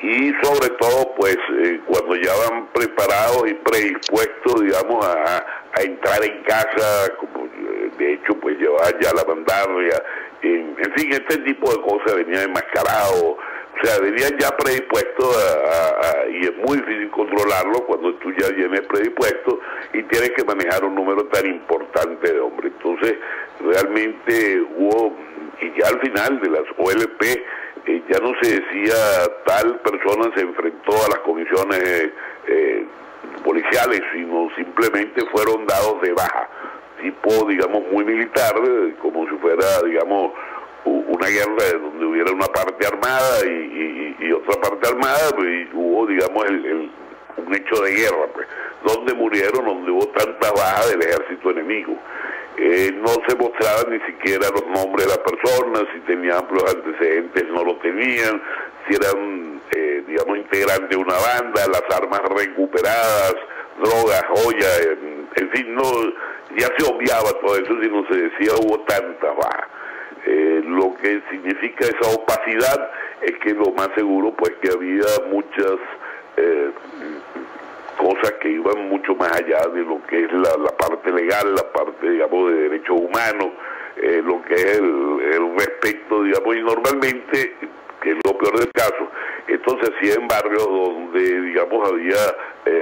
y sobre todo pues cuando ya van preparados y predispuestos, digamos, a entrar en casa, como de hecho pues llevaban ya la mandarria, en fin, este tipo de cosas, venían enmascarados, o sea, venían ya predispuestos y es muy difícil controlarlo cuando tú ya vienes predispuesto y tienes que manejar un número tan importante de hombres. Entonces realmente hubo, y ya al final de las OLP ya no se decía tal persona se enfrentó a las comisiones policiales, sino simplemente fueron dados de baja, tipo, digamos, muy militar, como si fuera, digamos, una guerra donde hubiera una parte armada y otra parte armada, pues, y hubo, digamos, un hecho de guerra, pues, donde murieron, donde hubo tantas bajas del ejército enemigo. No se mostraban ni siquiera los nombres de las personas, si tenían amplios antecedentes no lo tenían, si eran, digamos, integrantes de una banda, las armas recuperadas, drogas, joyas, en fin, no, ya se obviaba todo eso, si no se decía hubo tantas bajas. Lo que significa esa opacidad es que lo más seguro pues que había muchas cosas que iban mucho más allá de lo que es la parte legal, la parte, digamos, de derechos humanos, lo que es el respeto, digamos, y normalmente, que es lo peor del caso, esto se hacía en barrios donde, digamos, había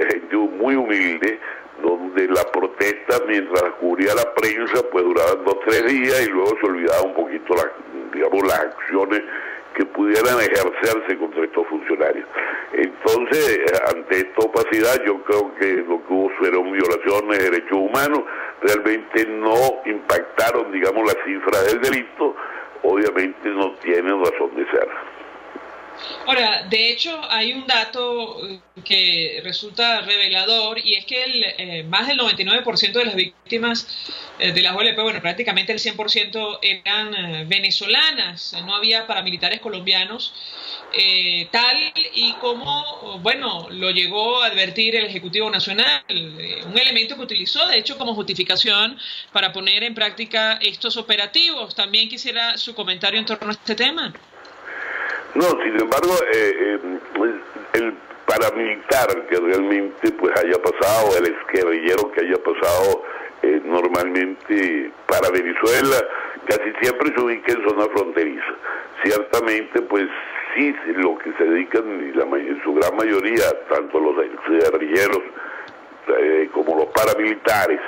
gente muy humilde, donde la protesta, mientras cubría la prensa, pues duraban 2 o 3 días y luego se olvidaba un poquito las acciones que pudieran ejercerse contra estos funcionarios. Entonces, ante esta opacidad, yo creo que lo que hubo fueron violaciones de derechos humanos, realmente no impactaron, digamos, las cifras del delito, obviamente no tienen razón de ser. Ahora, de hecho, hay un dato que resulta revelador, y es que más del 99% de las víctimas de las OLP, bueno, prácticamente el 100% eran venezolanas, no había paramilitares colombianos, tal y como, bueno, lo llegó a advertir el Ejecutivo Nacional, un elemento que utilizó, de hecho, como justificación para poner en práctica estos operativos. También quisiera su comentario en torno a este tema. No, sin embargo, el paramilitar que realmente pues haya pasado, el exguerrillero que haya pasado normalmente para Venezuela, casi siempre se ubica en zona fronteriza. Ciertamente, pues sí, lo que se dedican en su gran mayoría, tanto los exguerrilleros como los paramilitares,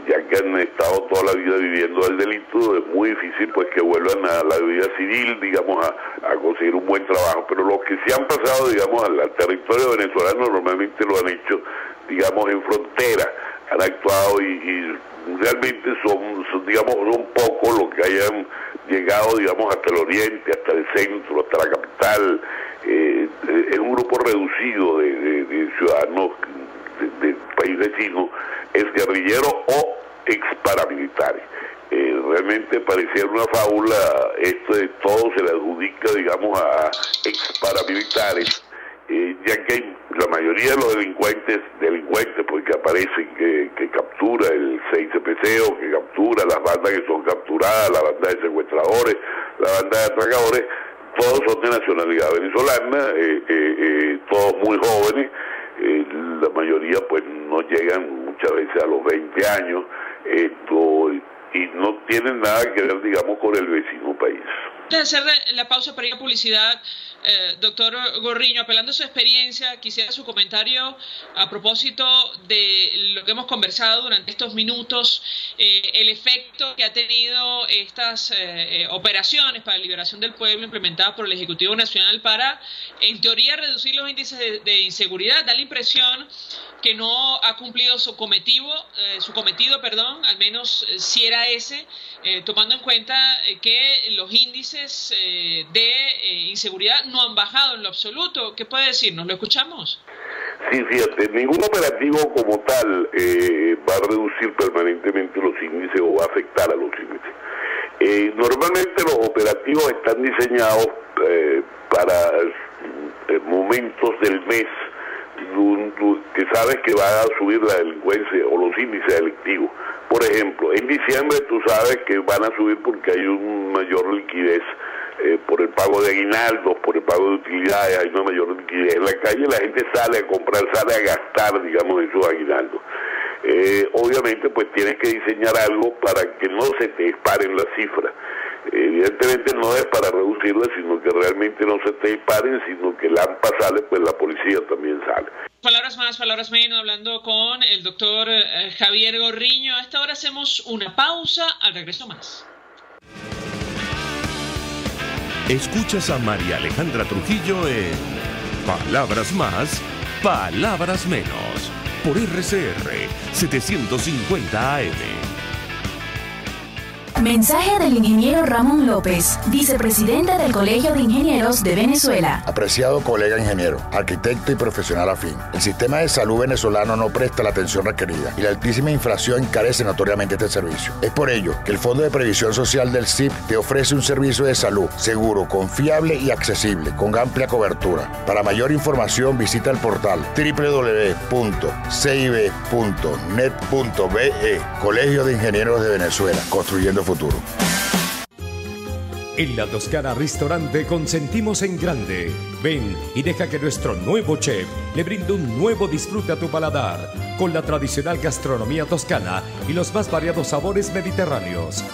ya que han estado toda la vida viviendo el delito, es muy difícil pues que vuelvan a la vida civil, digamos, a conseguir un buen trabajo. Pero los que se han pasado, digamos, al territorio venezolano normalmente lo han hecho, digamos, en frontera, han actuado y realmente son pocos los que hayan llegado, digamos, hasta el oriente, hasta el centro, hasta la capital. Es un grupo reducido de ciudadanos del país vecino, es guerrillero o ex paramilitares. Realmente pareciera una fábula, esto de todo se le adjudica, digamos, a ex paramilitares, ya que la mayoría de los delincuentes porque aparecen, que captura el 6CPC o que captura las bandas que son capturadas, la banda de secuestradores, la banda de atracadores, todos son de nacionalidad venezolana, todos muy jóvenes, la mayoría pues no llegan muchas veces a los 20 años, y no tienen nada que ver, digamos, con el vecino país. Antes de hacer la pausa para ir a publicidad, doctor Gorriño, apelando a su experiencia, quisiera su comentario a propósito de lo que hemos conversado durante estos minutos, el efecto que ha tenido estas operaciones para la liberación del pueblo implementadas por el Ejecutivo Nacional para, en teoría, reducir los índices de inseguridad. Da la impresión que no ha cumplido su cometido, al menos si era ese, tomando en cuenta que los índices de inseguridad no han bajado en lo absoluto. ¿Qué puede decirnos? ¿Lo escuchamos? Sí, fíjate, ningún operativo como tal va a reducir permanentemente los índices o va a afectar a los índices. Normalmente los operativos están diseñados para momentos del mes que sabes que va a subir la delincuencia o los índices delictivos. Por ejemplo, en diciembre tú sabes que van a subir porque hay una mayor liquidez por el pago de aguinaldos, por el pago de utilidades, hay una mayor liquidez en la calle, la gente sale a comprar, sale a gastar, digamos, esos aguinaldos. Obviamente pues tienes que diseñar algo para que no se te disparen las cifras. Evidentemente no es para reducirlas, sino que realmente no se te disparen, sino que el AMPA sale, pues la policía también sale. Palabras más, palabras menos, hablando con el doctor Javier Gorriño. A esta hora hacemos una pausa, al regreso más. Escuchas a María Alejandra Trujillo en Palabras Más, Palabras Menos, por RCR 750 AM. Mensaje del ingeniero Ramón López, vicepresidente del Colegio de Ingenieros de Venezuela. Apreciado colega ingeniero, arquitecto y profesional afín, el sistema de salud venezolano no presta la atención requerida y la altísima inflación encarece notoriamente este servicio. Es por ello que el Fondo de Previsión Social del CIP te ofrece un servicio de salud seguro, confiable y accesible, con amplia cobertura. Para mayor información visita el portal www.cib.net.be, Colegio de Ingenieros de Venezuela, construyendo futuro. En La Toscana Restaurante consentimos en grande. Ven y deja que nuestro nuevo chef le brinde un nuevo disfrute a tu paladar, con la tradicional gastronomía toscana y los más variados sabores mediterráneos.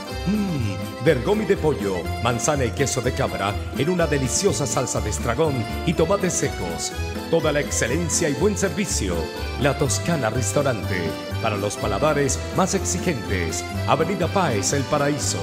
Bergomi de pollo, manzana y queso de cabra en una deliciosa salsa de estragón y tomates secos. Toda la excelencia y buen servicio. La Toscana Restaurante, para los paladares más exigentes. Avenida Páez, El Paraíso.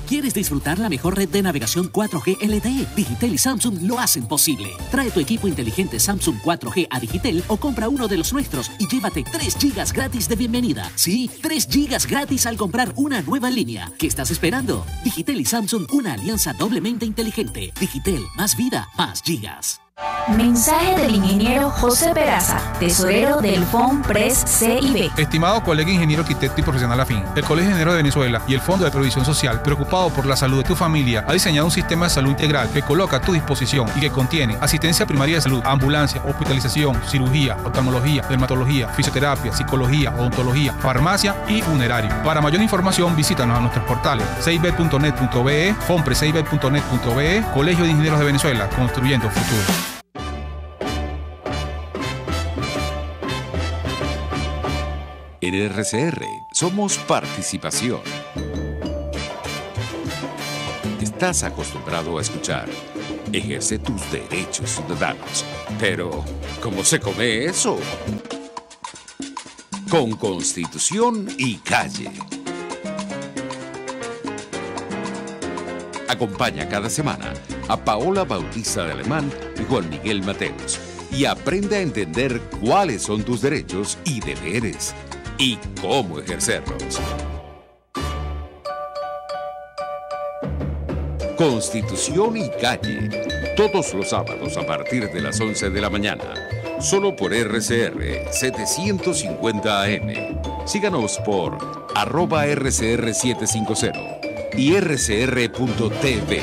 ¿Quieres disfrutar la mejor red de navegación 4G LTE? Digitel y Samsung lo hacen posible. Trae tu equipo inteligente Samsung 4G a Digitel o compra uno de los nuestros y llévate 3 GB gratis de bienvenida. Sí, 3 GB gratis al comprar una nueva línea. ¿Qué estás esperando? Digitel y Samsung, una alianza doblemente inteligente. Digitel, más vida, más gigas. Mensaje del ingeniero José Peraza, tesorero del FONPRES CIB. Estimado colega ingeniero, arquitecto y profesional afín, el Colegio de Ingenieros de Venezuela y el Fondo de Previsión Social, preocupado por la salud de tu familia, ha diseñado un sistema de salud integral que coloca a tu disposición y que contiene asistencia primaria de salud, ambulancia, hospitalización, cirugía, oftalmología, dermatología, fisioterapia, psicología, odontología, farmacia y funerario. Para mayor información, visítanos a nuestros portales cib.net.be, fonprescib.net.be, Colegio de Ingenieros de Venezuela, construyendo futuro. En RCR somos participación. estás acostumbrado a escuchar. Ejerce tus derechos ciudadanos. Pero, ¿cómo se come eso? Con Constitución y Calle. Acompaña cada semana a Paola Bautista de Alemán y Juan Miguel Mateos y aprende a entender cuáles son tus derechos y deberes y cómo ejercerlos. Constitución y Calle, todos los sábados a partir de las 11 de la mañana, solo por RCR 750 AM. Síganos por @RCR750 y rcr.tv,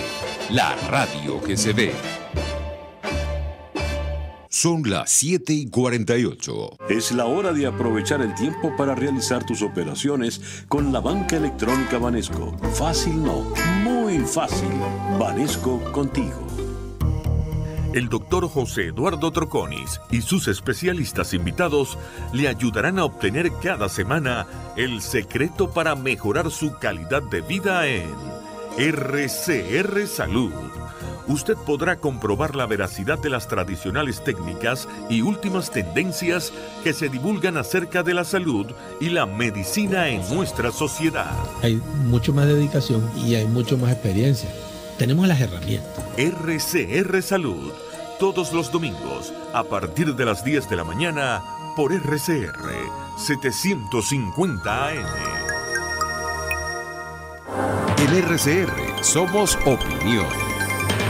la radio que se ve. Son las 7:48. Es la hora de aprovechar el tiempo para realizar tus operaciones con la banca electrónica Banesco. Fácil no, muy fácil. Banesco contigo. El doctor José Eduardo Troconis y sus especialistas invitados le ayudarán a obtener cada semana el secreto para mejorar su calidad de vida en RCR Salud. Usted podrá comprobar la veracidad de las tradicionales técnicas y últimas tendencias que se divulgan acerca de la salud y la medicina en nuestra sociedad. Hay mucho más dedicación y hay mucho más experiencia. Tenemos las herramientas. RCR Salud, todos los domingos, a partir de las 10 de la mañana, por RCR 750 AM. En RCR somos opinión.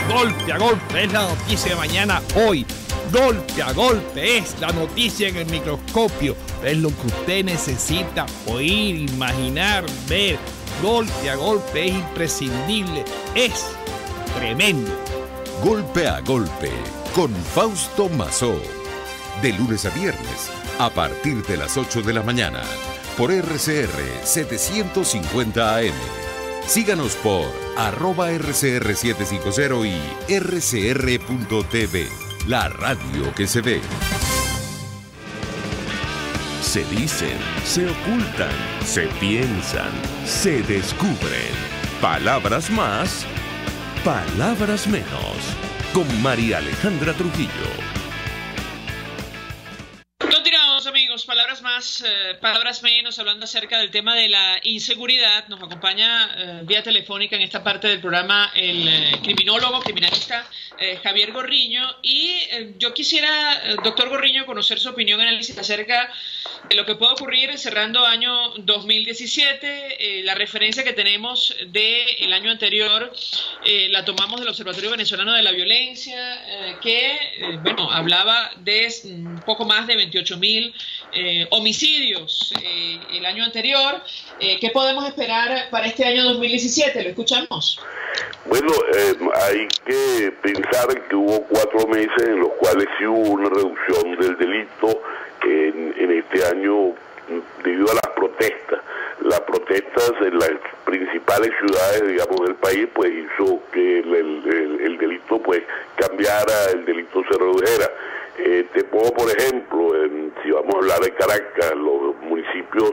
Golpe a golpe es la noticia de mañana hoy. Golpe a golpe es la noticia en el microscopio. Es lo que usted necesita oír, imaginar, ver. Golpe a golpe es imprescindible. Es tremendo. Golpe a golpe con Fausto Mazó. De lunes a viernes a partir de las 8 de la mañana por RCR 750 AM. Síganos por @RCR750 y rcr.tv, la radio que se ve. Se dicen, se ocultan, se piensan, se descubren. Palabras más, palabras menos. Con María Alejandra Trujillo. Continuamos, amigos. Palabras más, palabras menos, hablando acerca del tema de la inseguridad. Nos acompaña vía telefónica en esta parte del programa el criminalista Javier Gorriño. Y yo quisiera, doctor Gorriño, conocer su opinión, análisis acerca de lo que puede ocurrir cerrando año 2017. La referencia que tenemos del año anterior la tomamos del Observatorio Venezolano de la Violencia, que hablaba de un poco más de 28.000 homicidios el año anterior. ¿Qué podemos esperar para este año 2017? ¿Lo escuchamos? Bueno, hay que pensar que hubo 4 meses en los cuales sí hubo una reducción del delito en este año debido a las protestas. Las protestas en las principales ciudades, digamos, del país, pues hizo que el delito, pues, cambiara, el delito se redujera. Te pongo, por ejemplo, si vamos a hablar de Caracas, los municipios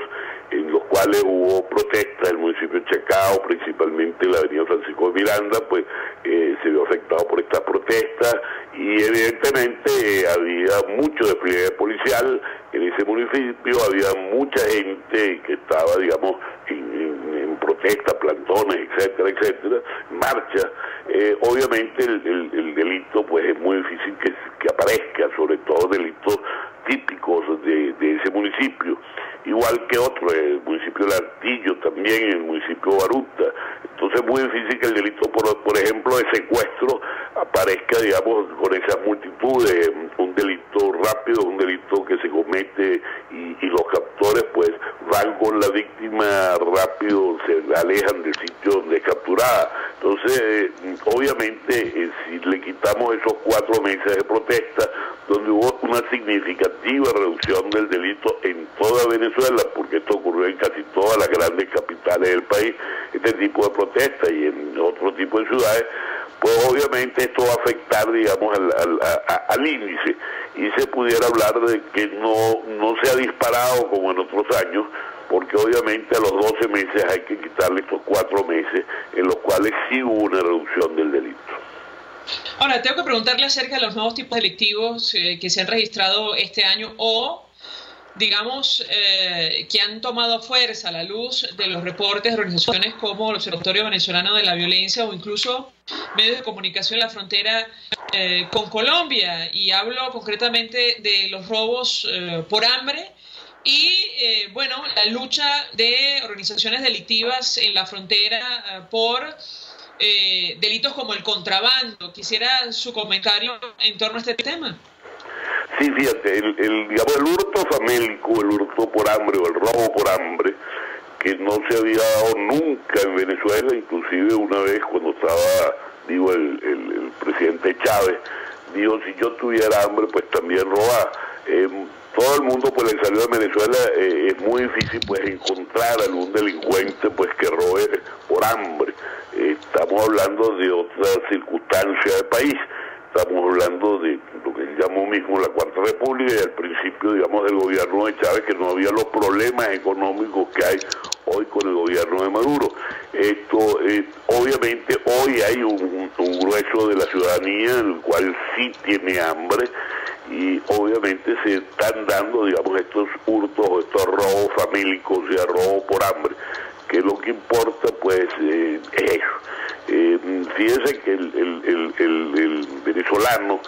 en los cuales hubo protestas, el municipio de Chacao, principalmente la avenida Francisco de Miranda, pues se vio afectado por estas protestas y evidentemente había mucho despliegue policial en ese municipio, había mucha gente que estaba, digamos, en protestas, plantones, etcétera, etcétera, marchas. Obviamente el delito, pues, es muy difícil que aparezca, sobre todo delitos típicos de ese municipio, igual que otros, el municipio de Lantillo también, el municipio de Baruta. Entonces es muy difícil que el delito, por ejemplo, de secuestro aparezca, digamos, con esas multitudes. Un delito rápido, un delito que se comete y los captores, pues, van con la víctima rápido, se alejan del sitio donde es capturada. Entonces, obviamente, si le quitamos esos 4 meses de protesta, donde hubo una significativa reducción del delito en toda Venezuela, porque esto ocurrió en casi todas las grandes capitales del país, este tipo de protestas y en otro tipo de ciudades, pues obviamente esto va a afectar, digamos, al índice, y se pudiera hablar de que no se ha disparado como en otros años, porque obviamente a los 12 meses hay que quitarle estos 4 meses en los cuales sí hubo una reducción del delito. Ahora, tengo que preguntarle acerca de los nuevos tipos delictivos que se han registrado este año o, digamos, que han tomado fuerza a la luz de los reportes de organizaciones como el Observatorio Venezolano de la Violencia o incluso medios de comunicación en la frontera con Colombia. Y hablo concretamente de los robos por hambre y, bueno, la lucha de organizaciones delictivas en la frontera por delitos como el contrabando. Quisiera su comentario en torno a este tema. Sí, fíjate, digamos, el hurto famélico, el hurto por hambre o el robo por hambre, que no se había dado nunca en Venezuela, inclusive una vez cuando estaba, digo, el presidente Chávez, dijo, si yo tuviera hambre, pues también robaba. Todo el mundo pues le salió de Venezuela, es muy difícil pues encontrar algún delincuente pues que robe por hambre. Estamos hablando de otra circunstancia del país, estamos hablando de lo que llamó mismo la Cuarta República y al principio, digamos, del gobierno de Chávez, que no había los problemas económicos que hay hoy con el gobierno de Maduro. Esto, obviamente, hoy hay un grueso de la ciudadanía, el cual sí tiene hambre, y obviamente se están dando, digamos, estos hurtos o estos robos famélicos, o sea, robo por hambre, que lo que importa, pues, es eso. Fíjense que el venezolano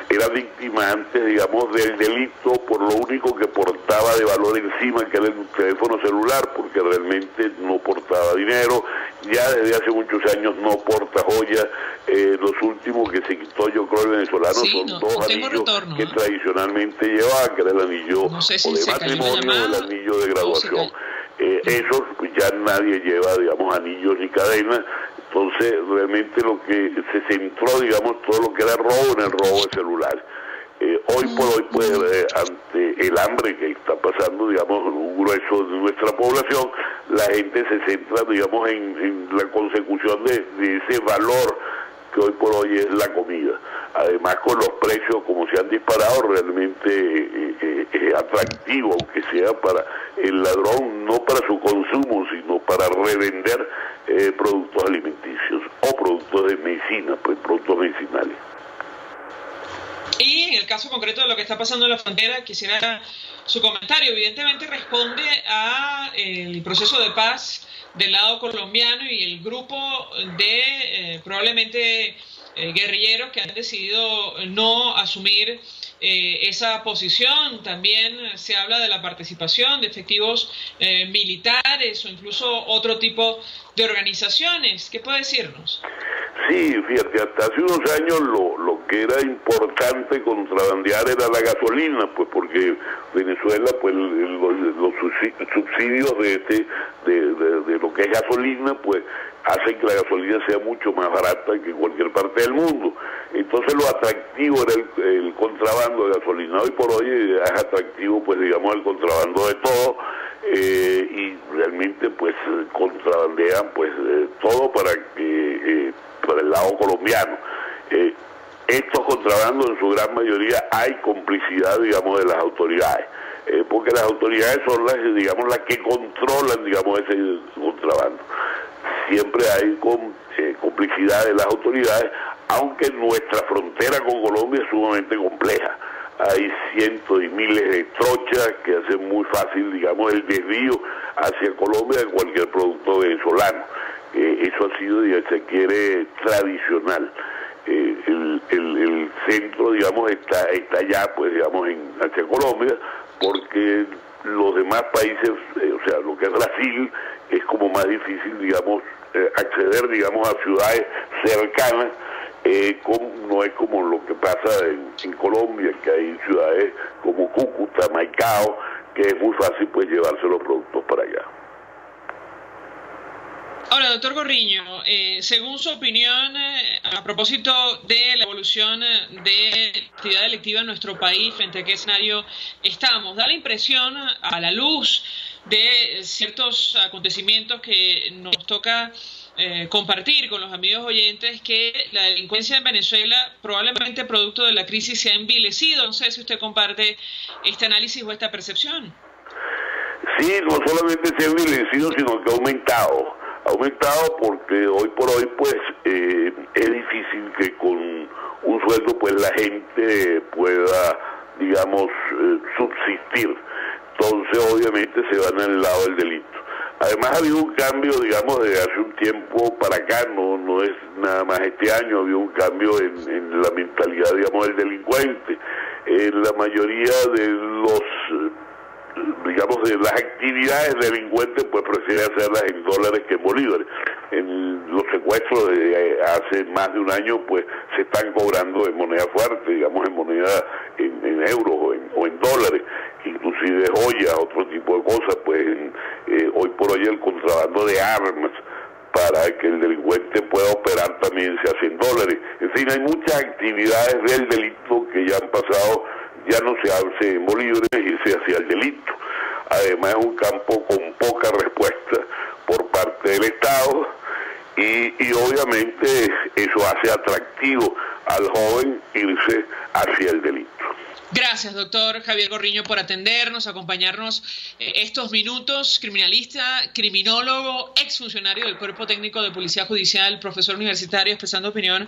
era víctima antes, digamos, del delito por lo único que portaba de valor encima, que era el teléfono celular, porque realmente no portaba dinero. Ya desde hace muchos años no porta joyas. Los últimos que se quitó, yo creo, el venezolano son dos anillos que tradicionalmente llevaban, que era el anillo de matrimonio o el anillo de graduación. Esos pues, ya nadie lleva, digamos, anillos ni cadenas. Entonces, realmente lo que se centró, digamos, todo lo que era robo en el robo de celular. Hoy por hoy, pues, ante el hambre que está pasando, digamos, un grueso de nuestra población, la gente se centra, digamos, en la consecución de ese valor que hoy por hoy es la comida. Además, con los precios como se han disparado, realmente es atractivo, aunque sea para el ladrón, no para su consumo, sino para revender productos alimenticios o productos de medicina, pues productos medicinales. Y en el caso concreto de lo que está pasando en la frontera, quisiera su comentario. Evidentemente responde a el proceso de paz del lado colombiano y el grupo de probablemente guerrilleros que han decidido no asumir esa posición. También se habla de la participación de efectivos militares o incluso otro tipo de organizaciones. ¿Qué puede decirnos? Sí, fíjate, hasta hace unos años lo que era importante contrabandear era la gasolina, pues porque Venezuela, pues los subsidios de lo que es gasolina, pues hacen que la gasolina sea mucho más barata que en cualquier parte del mundo. Entonces lo atractivo era el contrabando de gasolina. Hoy por hoy es atractivo, pues digamos, el contrabando de todo, y realmente pues contrabandean pues todo para el lado colombiano. Estos contrabandos en su gran mayoría hay complicidad, digamos, de las autoridades, porque las autoridades son las que controlan, digamos, ese contrabando. Siempre hay complicidad de las autoridades, aunque nuestra frontera con Colombia es sumamente compleja. Hay cientos y miles de trochas que hacen muy fácil, digamos, el desvío hacia Colombia de cualquier producto venezolano. Eso ha sido, ya se quiere, tradicional. El centro, digamos, está ya, pues, digamos, hacia Colombia, porque los demás países, o sea, lo que es Brasil, es como más difícil, digamos, acceder, digamos, a ciudades cercanas. No es como lo que pasa en Colombia, que hay ciudades como Cúcuta, Maicao, que es muy fácil, pues, llevarse los productos para allá. Ahora, doctor Gorriño, según su opinión, a propósito de la evolución de la actividad delictiva en nuestro país, frente a qué escenario estamos, da la impresión, a la luz de ciertos acontecimientos que nos toca compartir con los amigos oyentes, que la delincuencia en Venezuela, probablemente producto de la crisis, se ha envilecido. No sé si usted comparte este análisis o esta percepción. Sí, no solamente se ha envilecido, sino que ha aumentado. Ha aumentado porque hoy por hoy, pues, es difícil que con un sueldo, pues, la gente pueda, digamos, subsistir. Entonces, obviamente, se van al lado del delito. Además, ha habido un cambio, digamos, de hace un tiempo para acá, no es nada más este año, ha habido un cambio en la mentalidad, digamos, del delincuente. La mayoría de los, digamos, de las actividades delincuentes, pues prefiere hacerlas en dólares que en bolívares. En los secuestros de hace más de un año, pues se están cobrando en moneda fuerte, digamos, en moneda en euros o en dólares, inclusive joyas, otro tipo de cosas, pues hoy por hoy el contrabando de armas para que el delincuente pueda operar también se hace en dólares. En fin, hay muchas actividades del delito que ya han pasado, ya no se hace en bolívares y se hace al delito. Además es un campo con poca respuesta por parte del Estado y obviamente eso hace atractivo al joven irse hacia el delito. Gracias, doctor Javier Gorriño, por atendernos, acompañarnos estos minutos. Criminalista, criminólogo, exfuncionario del Cuerpo Técnico de Policía Judicial, profesor universitario, expresando opinión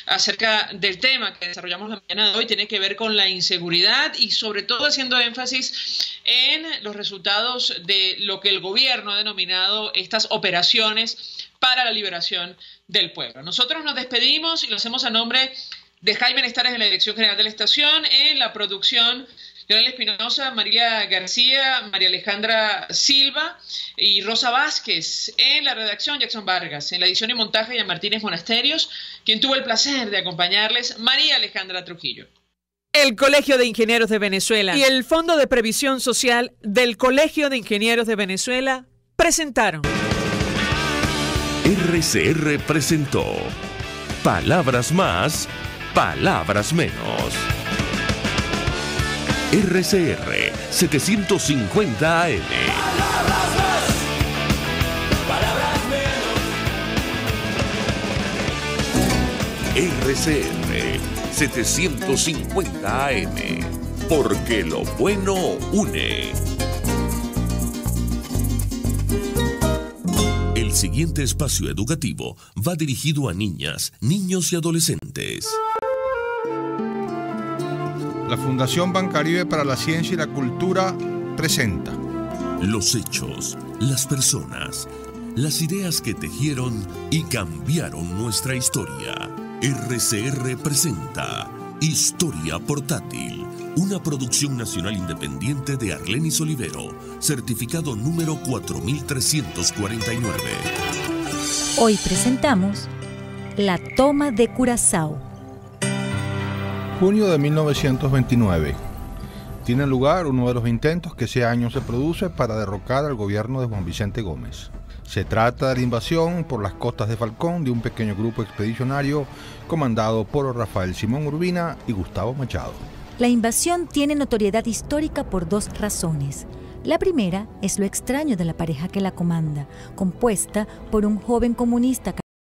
acerca del tema que desarrollamos la mañana de hoy. Tiene que ver con la inseguridad y sobre todo haciendo énfasis en los resultados de lo que el gobierno ha denominado estas operaciones para la liberación del pueblo. Nosotros nos despedimos y lo hacemos a nombre de Jaime Nestares en la dirección general de la estación, en la producción Leonel Espinosa, María García, María Alejandra Silva y Rosa Vázquez, en la redacción Jackson Vargas, en la edición y montaje Ian Martínez Monasterios, quien tuvo el placer de acompañarles, María Alejandra Trujillo. El Colegio de Ingenieros de Venezuela y el Fondo de Previsión Social del Colegio de Ingenieros de Venezuela presentaron. RCR presentó Palabras Más, Palabras Menos. RCR 750 AM. RCR 750 AM. Porque lo bueno une. El siguiente espacio educativo va dirigido a niñas, niños y adolescentes. La Fundación Bancaribe para la Ciencia y la Cultura presenta los hechos, las personas, las ideas que tejieron y cambiaron nuestra historia. RCR presenta Historia Portátil, una producción nacional independiente de Arlenis Olivero, certificado número 4349. Hoy presentamos La Toma de Curazao. Junio de 1929. Tiene lugar uno de los intentos que ese año se produce para derrocar al gobierno de Juan Vicente Gómez. Se trata de la invasión por las costas de Falcón de un pequeño grupo expedicionario comandado por Rafael Simón Urbina y Gustavo Machado. La invasión tiene notoriedad histórica por dos razones. La primera es lo extraño de la pareja que la comanda, compuesta por un joven comunista